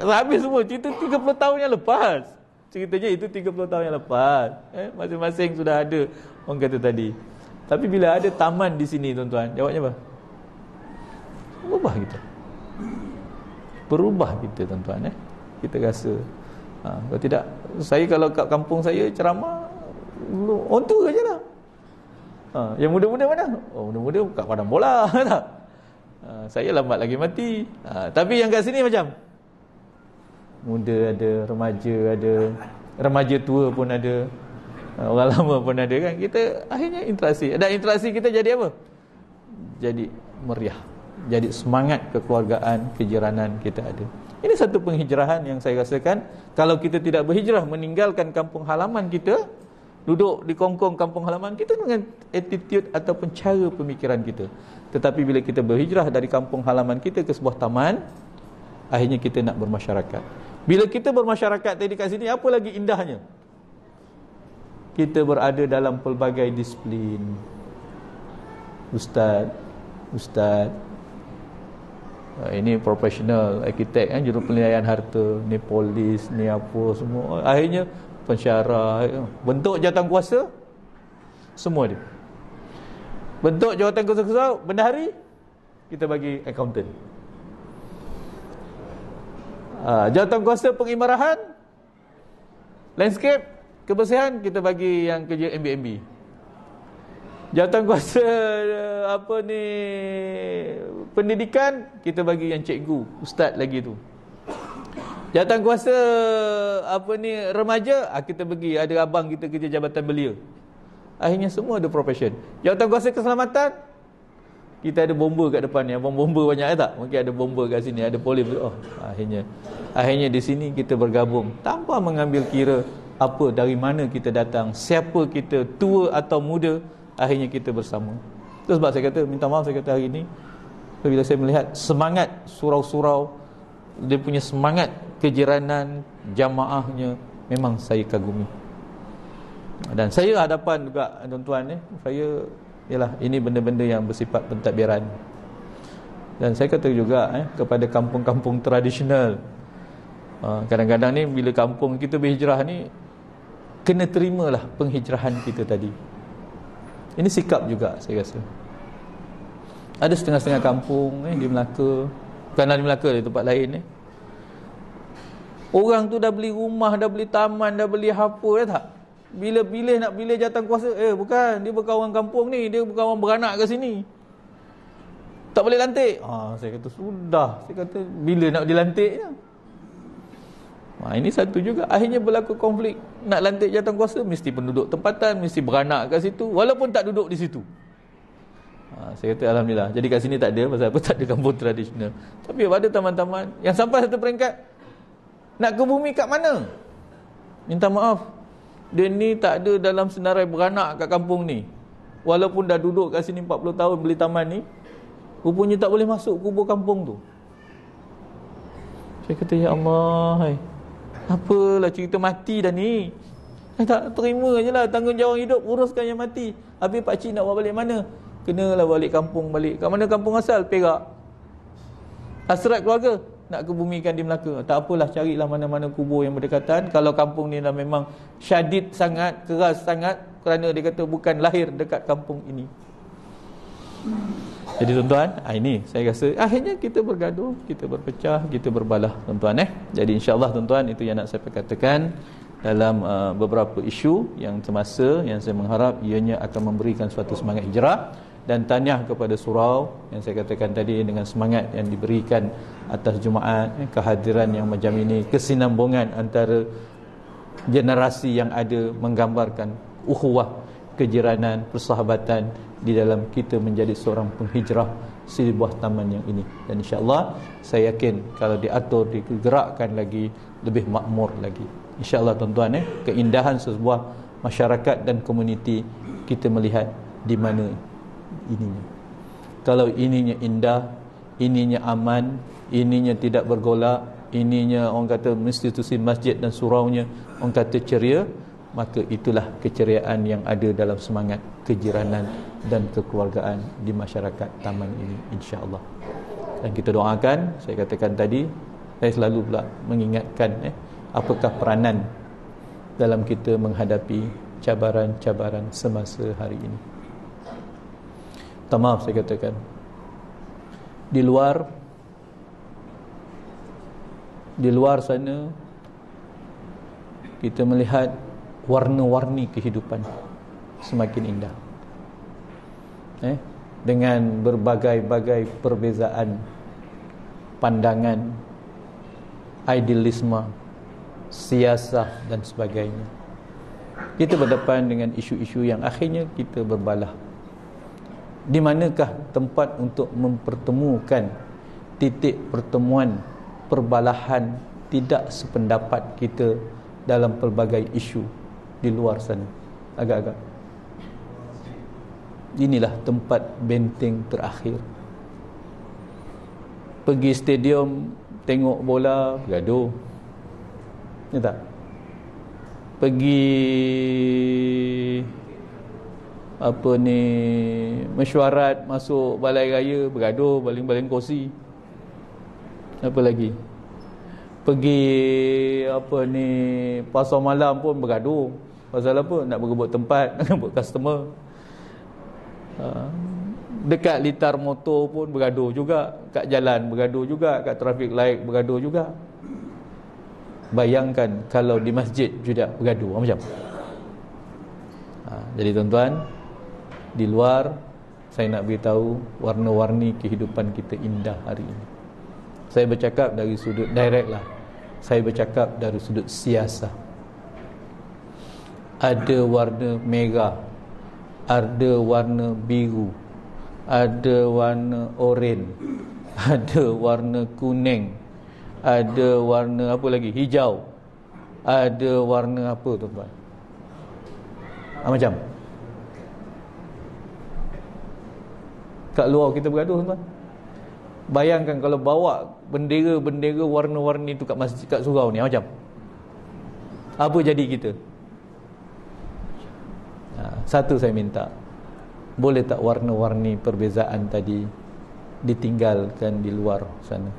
habis semua. Cerita 30 tahun yang lepas. Ceritanya itu 30 tahun yang lepas. Masing-masing sudah ada, orang kata tadi. Tapi bila ada taman di sini, tuan-tuan, jawabnya apa? Berubah kita. Berubah kita, tuan-tuan. Kita rasa. Kalau tidak, saya kalau kat kampung saya ceramah, orang tua je lah. Yang muda-muda mana? Muda-muda kat padang bola. Tak? Saya lambat lagi mati. Tapi yang kat sini macam muda ada, remaja ada, remaja tua pun ada, orang lama pun ada, kan? Kita akhirnya interaksi. Dan interaksi kita jadi apa? Jadi meriah. Jadi semangat kekeluargaan, kejiranan kita ada. Ini satu penghijrahan yang saya rasakan. Kalau kita tidak berhijrah, meninggalkan kampung halaman kita, duduk di kongkong kampung halaman kita dengan attitude ataupun cara pemikiran kita. Tetapi bila kita berhijrah dari kampung halaman kita ke sebuah taman, akhirnya kita nak bermasyarakat. Bila kita bermasyarakat tadi kat sini, apa lagi indahnya? Kita berada dalam pelbagai disiplin. Ustaz, ini profesional, arkitek, kan, jurupenilaian harta, ni polis, ni apa semua. Akhirnya pensyarah, bentuk jawatankuasa, semua dia. Bentuk jawatankuasa, bendahari, kita bagi accountant. Jawatankuasa pengimarahan, landscape, kebersihan, kita bagi yang kerja MBMB. Jawatankuasa pendidikan, kita bagi yang cikgu, ustaz lagi tu. Jawatankuasa remaja, kita bagi, ada abang kita kerja jabatan belia. Akhirnya semua ada profession. Jawatankuasa keselamatan, kita ada bomba kat depan ni. Abang bomba banyak tak? Mungkin ada bomba kat sini, ada polis. Akhirnya di sini kita bergabung tanpa mengambil kira apa, dari mana kita datang, siapa kita, tua atau muda. Akhirnya kita bersama. Itu sebab saya kata, minta maaf saya kata hari ini, bila saya melihat semangat surau-surau, dia punya semangat kejiranan, jamaahnya, memang saya kagumi. Dan saya hadapan juga, tuan-tuan, saya, ialah ini benda-benda yang bersifat pentadbiran. Dan saya kata juga kepada kampung-kampung tradisional, kadang-kadang ni bila kampung kita berhijrah ni, kena terimalah penghijrahan kita tadi. Ini sikap juga saya rasa. Ada setengah-setengah kampung di Melaka, bukan di Melaka, di tempat lain orang tu dah beli rumah, dah beli taman, dah beli apa, tak? Bila pilih nak pilih jawatankuasa, bukan, dia bukan orang kampung ni, dia bukan orang beranak kat sini, tak boleh lantik. Saya kata sudah, saya kata bila nak dilantiknya. Ini satu juga, akhirnya berlaku konflik. Nak lantik jawatankuasa, mesti penduduk tempatan, mesti beranak kat situ, walaupun tak duduk di situ. Saya kata alhamdulillah. Jadi kat sini tak ada, pasal apa? Tak ada kampung tradisional. Tapi ada taman-taman yang sampai satu peringkat, nak ke bumi kat mana? Minta maaf, dia ni tak ada dalam senarai beranak kat kampung ni. Walaupun dah duduk kat sini 40 tahun beli taman ni, rupanya tak boleh masuk kubur kampung tu. Saya kata, ya Allah, apalah cerita mati dah ni. Tak terima je lah, tanggungjawab hidup, uruskan yang mati. Habis pakcik nak bawa balik mana? Kenalah balik kampung balik. Kat mana kampung asal? Perak. Hasrat keluarga nak kebumikan di Melaka. Tak apalah, carilah mana-mana kubur yang berdekatan. Kalau kampung ni dah memang syadid sangat, keras sangat, kerana dia kata bukan lahir dekat kampung ini. Jadi tuan-tuan, ini saya rasa akhirnya kita bergaduh, kita berpecah, kita berbalah tuan-tuan. Jadi insya-Allah tuan-tuan, itu yang nak saya katakan dalam beberapa isu yang semasa, yang saya mengharap ianya akan memberikan suatu semangat hijrah. Dan tahniah kepada surau yang saya katakan tadi, dengan semangat yang diberikan atas Jumaat, kehadiran yang macam ini, kesinambungan antara generasi yang ada, menggambarkan ukhuwah, kejiranan, persahabatan di dalam kita menjadi seorang penghijrah sebuah taman yang ini. Dan insya-Allah saya yakin kalau diatur, digerakkan lagi, lebih makmur lagi. Insya-Allah tuan-tuan, keindahan sebuah masyarakat dan komuniti kita melihat di mana ininya. Kalau ininya indah, ininya aman, ininya tidak bergolak, ininya orang kata institusi masjid dan suraunya orang kata ceria, maka itulah keceriaan yang ada dalam semangat kejiranan dan kekeluargaan di masyarakat taman ini, insya-Allah. Dan kita doakan, saya katakan tadi, saya selalu pula mengingatkan apakah peranan dalam kita menghadapi cabaran-cabaran semasa hari ini. Maaf saya katakan, di luar sana kita melihat warna-warni kehidupan semakin indah, dengan berbagai-bagai perbezaan pandangan, idealisme, siasah dan sebagainya. Kita berdepan dengan isu-isu yang akhirnya kita berbalah. Di manakah tempat untuk mempertemukan titik pertemuan perbalahan tidak sependapat kita dalam pelbagai isu di luar sana? Agak-agak inilah tempat benteng terakhir. Pergi stadium tengok bola, gaduh, ya tak? Pergi mesyuarat masuk balai raya, bergaduh, baling-baling kursi. Apa lagi? Pergi pasar malam pun bergaduh. Pasal apa? Nak berebut tempat, nak berebut customer. Dekat litar motor pun bergaduh juga, kat jalan bergaduh juga, kat traffic light bergaduh juga. Bayangkan kalau di masjid juga bergaduh macam. Jadi tuan-tuan, di luar saya nak beritahu warna-warni kehidupan kita indah hari ini. Saya bercakap dari sudut direct lah. Saya bercakap dari sudut siasah. Ada warna merah, ada warna biru, ada warna oranye, ada warna kuning, ada warna apa lagi, hijau, ada warna apa tuan-tuan, macam kat luar kita bergaduh tuan-tuan. Bayangkan kalau bawa bendera-bendera warna-warni tu kat masjid, kat surau ni, macam apa jadi kita? Satu saya minta, boleh tak warna-warni perbezaan tadi ditinggalkan di luar sana?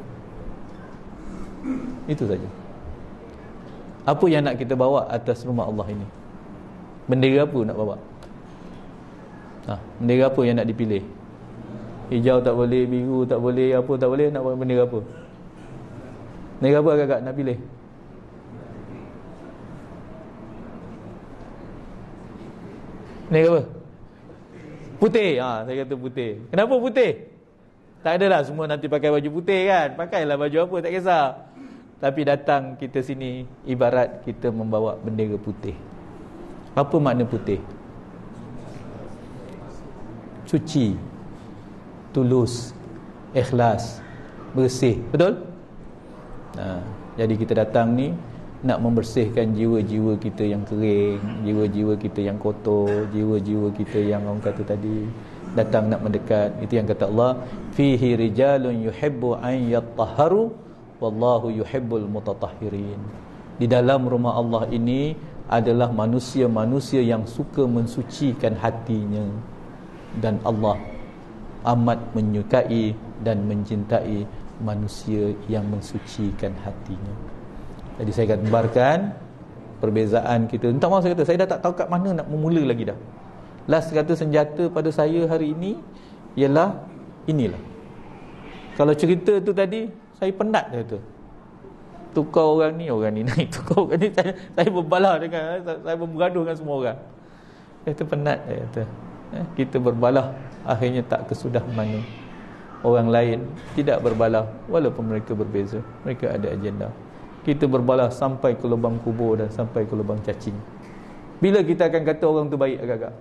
Itu saja. Apa yang nak kita bawa atas rumah Allah ini? Bendera apa nak bawa? Bendera apa yang nak dipilih? Hijau tak boleh, biru tak boleh, apa tak boleh, nak bawa bendera apa? Bendera apa agak-agak nak pilih? Bendera apa? Putih. Saya kata putih. Kenapa putih? Tak adalah semua nanti pakai baju putih kan. Pakailah baju apa, tak kisah. Tapi datang kita sini ibarat kita membawa bendera putih. Apa makna putih? Suci, tulus, ikhlas, bersih. Betul? Jadi kita datang ni nak membersihkan jiwa-jiwa kita yang kering, jiwa-jiwa kita yang kotor, jiwa-jiwa kita yang orang kata tadi datang nak mendekat. Itu yang kata Allah, fihi rijalun yuhibbu an yattahharu wallahu yuhibbul mutatahhirin. Di dalam rumah Allah ini adalah manusia-manusia yang suka mensucikan hatinya, dan Allah amat menyukai dan mencintai manusia yang mensucikan hatinya. Jadi saya gambarkan perbezaan kita. Entah maaf saya kata, saya dah tak tahu kat mana nak memula lagi dah. Last kata senjata pada saya hari ini ialah inilah. Kalau cerita tu tadi, saya penat kata. Tukar orang ni naik, tukar orang ni, saya berbalah dengan, saya bergaduh dengan semua orang. Saya kata penat, saya kata. Kita berbalah, akhirnya tak kesudah mana. Orang lain tidak berbalah, walaupun mereka berbeza, mereka ada agenda. Kita berbalah sampai ke lubang kubur dan sampai ke lubang cacing. Bila kita akan kata orang tu baik agak-agak?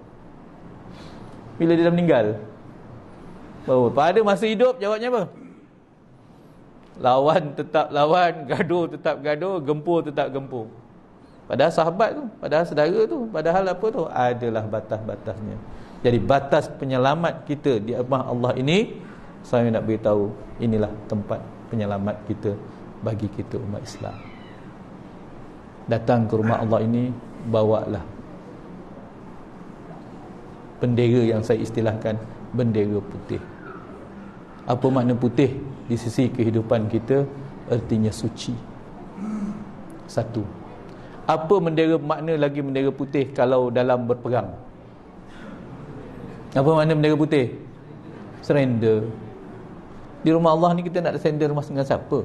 Bila dia dah meninggal? Baru. Pada masa hidup jawabnya apa? Lawan tetap lawan, gaduh tetap gaduh, gempur tetap gempur. Padahal sahabat tu, padahal saudara tu, padahal apa tu, adalah batas-batasnya. Jadi batas penyelamat kita di rumah Allah ini, saya nak beritahu, inilah tempat penyelamat kita bagi kita umat Islam. Datang ke rumah Allah ini, bawalah bendera yang saya istilahkan bendera putih. Apa makna putih di sisi kehidupan kita? Artinya suci. Satu. Apa makna lagi bendera putih kalau dalam berperang? Apa makna bendera putih? Surrender. Di rumah Allah ni kita nak surrender dengan siapa?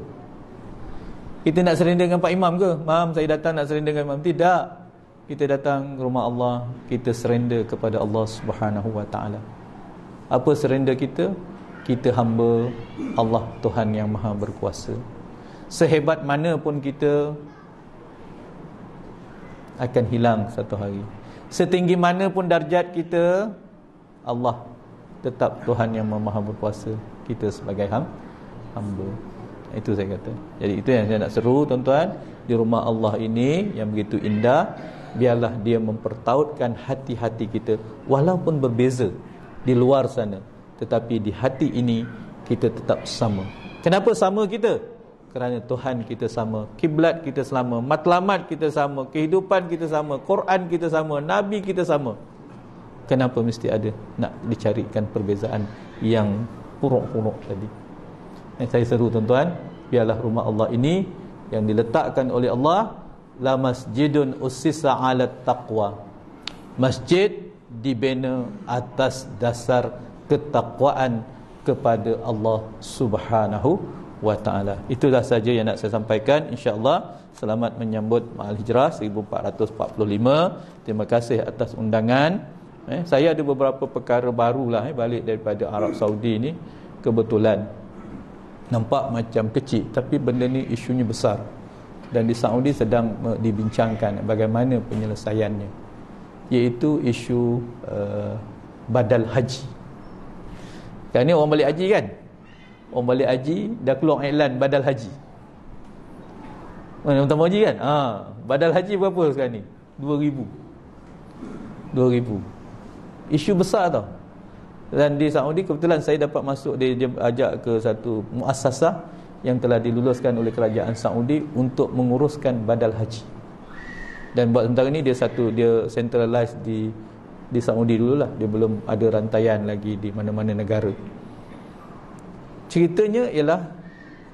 Kita nak surrender dengan Pak Imam ke? Mam, saya datang nak surrender dengan Imam. Tidak. Kita datang ke rumah Allah, kita surrender kepada Allah Subhanahu wa taala. Apa surrender kita? Kita hamba Allah, Tuhan yang Maha Berkuasa. Sehebat mana pun kita akan hilang satu hari. Setinggi mana pun darjat kita, Allah tetap Tuhan yang Maha Berkuasa. Kita sebagai hamba. Itu saya kata. Jadi itu yang saya nak seru tuan-tuan. Di rumah Allah ini yang begitu indah, biarlah dia mempertautkan hati-hati kita, walaupun berbeza di luar sana, tetapi di hati ini kita tetap sama. Kenapa sama kita? Kerana Tuhan kita sama, kiblat kita sama, matlamat kita sama, kehidupan kita sama, Quran kita sama, Nabi kita sama. Kenapa mesti ada nak dicarikan perbezaan yang puruk-puruk tadi? Saya seru tuan-tuan, biarlah rumah Allah ini yang diletakkan oleh Allah, la masjidun ussisa 'ala taqwa. Masjid dibina atas dasar ketakwaan kepada Allah Subhanahu wa taala. Itulah saja yang nak saya sampaikan. Insya-Allah selamat menyambut Ma'al Hijrah 1445. Terima kasih atas undangan. Saya ada beberapa perkara barulah balik daripada Arab Saudi ni. Kebetulan nampak macam kecil, tapi benda ni isunya besar. Dan di Saudi sedang dibincangkan bagaimana penyelesaiannya, iaitu isu badal haji. Sekarang ni orang balik haji kan, orang balik haji dah keluar iklan badal haji. Mana utama haji kan, badal haji berapa sekarang ni? 2,000. Isu besar tau. Dan di Saudi kebetulan saya dapat masuk, dia ajak ke satu muassasah yang telah diluluskan oleh kerajaan Saudi untuk menguruskan badal haji. Dan buat sementara ni dia centralize di Saudi dululah. Dia belum ada rantaian lagi di mana-mana negara. Ceritanya ialah,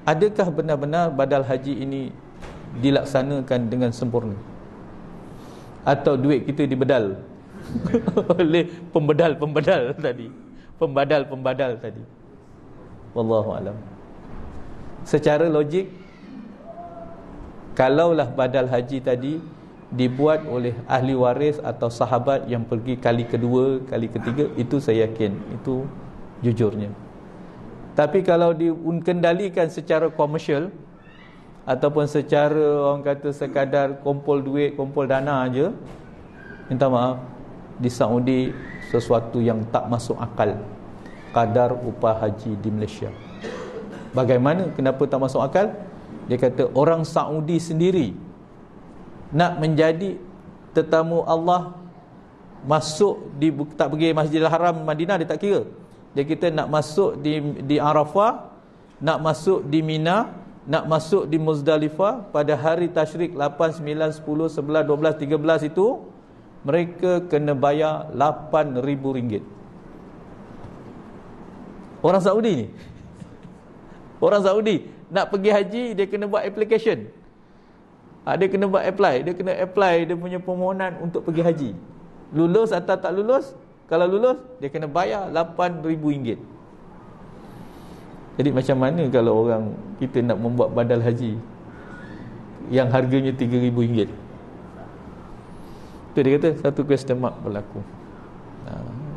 adakah benar-benar badal haji ini dilaksanakan dengan sempurna? Atau duit kita dibedal oleh pembedal tadi, pembadal tadi? Wallahu alam. Secara logik, kalaulah badal haji tadi dibuat oleh ahli waris atau sahabat yang pergi kali kedua, kali ketiga, itu saya yakin, itu jujurnya. Tapi kalau dikendalikan secara komersial ataupun secara orang kata sekadar kumpul duit, kumpul dana aja, minta maaf, di Saudi sesuatu yang tak masuk akal kadar upah haji di Malaysia. Bagaimana? Kenapa tak masuk akal? Dia kata orang Saudi sendiri nak menjadi tetamu Allah, masuk tak pergi Masjidil Haram Madinah, dia tak kira. Dia kata nak masuk di Arafah, nak masuk di Mina, nak masuk di Muzdalifah pada hari tasyrik 8, 9, 10, 11, 12, 13 itu, mereka kena bayar RM8,000. Orang Saudi ni, Orang Saudi nak pergi haji, dia kena buat application. Dia kena buat apply, dia kena apply dia punya permohonan untuk pergi haji. Lulus atau tak lulus, kalau lulus dia kena bayar RM8,000. Jadi macam mana kalau orang kita nak membuat badal haji yang harganya RM3,000? Itu dia kata satu question mark berlaku.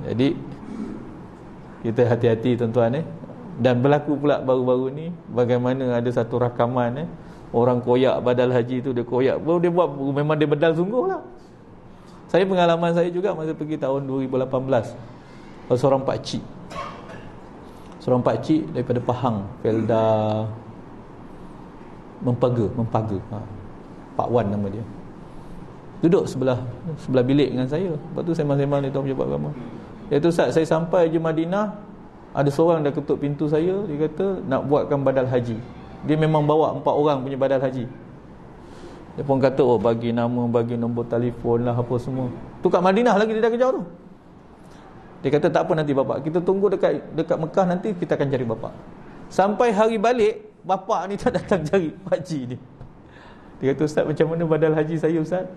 Jadi kita hati-hati tuan-tuan. Dan berlaku pula baru-baru ni, bagaimana ada satu rakaman orang koyak badal haji tu, dia koyak, dia buat memang dia bedal sungguh lah. Saya pengalaman saya juga masa pergi tahun 2018. Seorang pakcik daripada Pahang, Felda Mempaga, Pak Wan nama dia, duduk sebelah bilik dengan saya. Lepas tu sembang-sembang dia tahu pejabat agama. Iaitu Ustaz, saya sampai je Madinah, ada seorang dah ketuk pintu saya, dia kata nak buatkan badal haji. Dia memang bawa 4 orang punya badal haji. Dia pun kata, bagi nama, bagi nombor telefon lah, apa semua. Tu kat Madinah lagi dia dah kejar tu. Dia kata tak apa, nanti bapak, kita tunggu dekat Mekah, nanti kita akan cari bapak. Sampai hari balik, bapak ni tak datang cari pakcik ni. Dia kata, Ustaz, macam mana badal haji saya, Ustaz?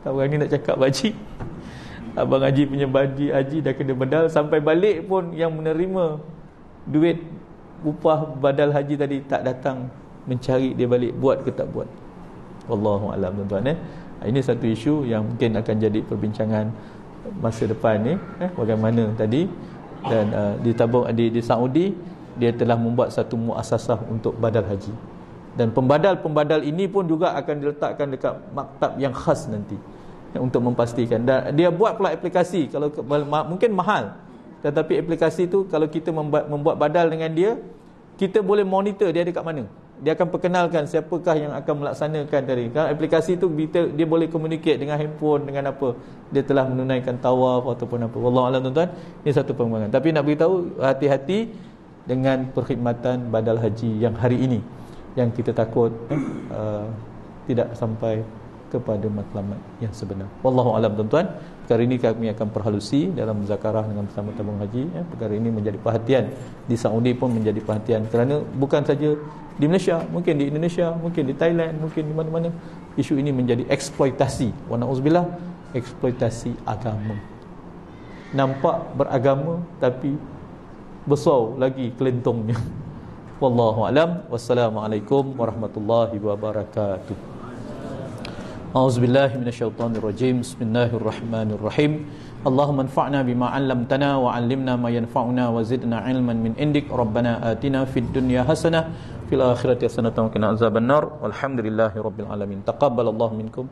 Tak berani nak cakap pakcik. Abang Haji punya haji dah kena badal. Sampai balik pun yang menerima duit upah badal haji tadi tak datang mencari dia balik, buat ke tak buat. Wallahu a'lam, tuan-tuan. Ini satu isu yang mungkin akan jadi perbincangan masa depan ni. Bagaimana tadi, dan di Saudi dia telah membuat satu muasasah untuk badal haji, dan pembadal ini pun juga akan diletakkan dekat maktab yang khas nanti untuk memastikan. Dan dia buat pula aplikasi, kalau mungkin mahal, tetapi aplikasi tu kalau kita membuat badal dengan dia, kita boleh monitor dia dekat mana. Dia akan perkenalkan siapakah yang akan melaksanakan tadi. Kan aplikasi tu dia boleh communicate dengan handphone, dengan apa dia telah menunaikan tawaf ataupun apa. Wallahu a'lam, tuan-tuan. Ini satu perkembangan. Tapi nak beritahu, hati-hati dengan perkhidmatan badal haji yang hari ini, yang kita takut tidak sampai kepada matlamat yang sebenar. Wallahu a'lam, tuan-tuan. Perkara ini kami akan perhalusi dalam muzakarah dengan bersama tabung haji. Perkara ini menjadi perhatian di Saudi pun menjadi perhatian, kerana bukan saja di Malaysia, mungkin di Indonesia, mungkin di Thailand, mungkin di mana-mana, isu ini menjadi eksploitasi. Wa na'udzubillah, eksploitasi agama. Nampak beragama tapi besar lagi kelentongnya. Wallahu a'lam. Wassalamualaikum warahmatullahi wabarakatuh. A'udzubillahi minasyaitonirrajim. Bismillahirrahmanirrahim. Allahumma anfa'na bima 'allamtana wa 'allimna ma yanfa'una wa zidna 'ilman min indik. Rabbana atina fid dunya hasanah fil akhirati hasanatan wa qina azabannar. Walhamdulillahirabbil alamin. Taqabbalallahu minkum.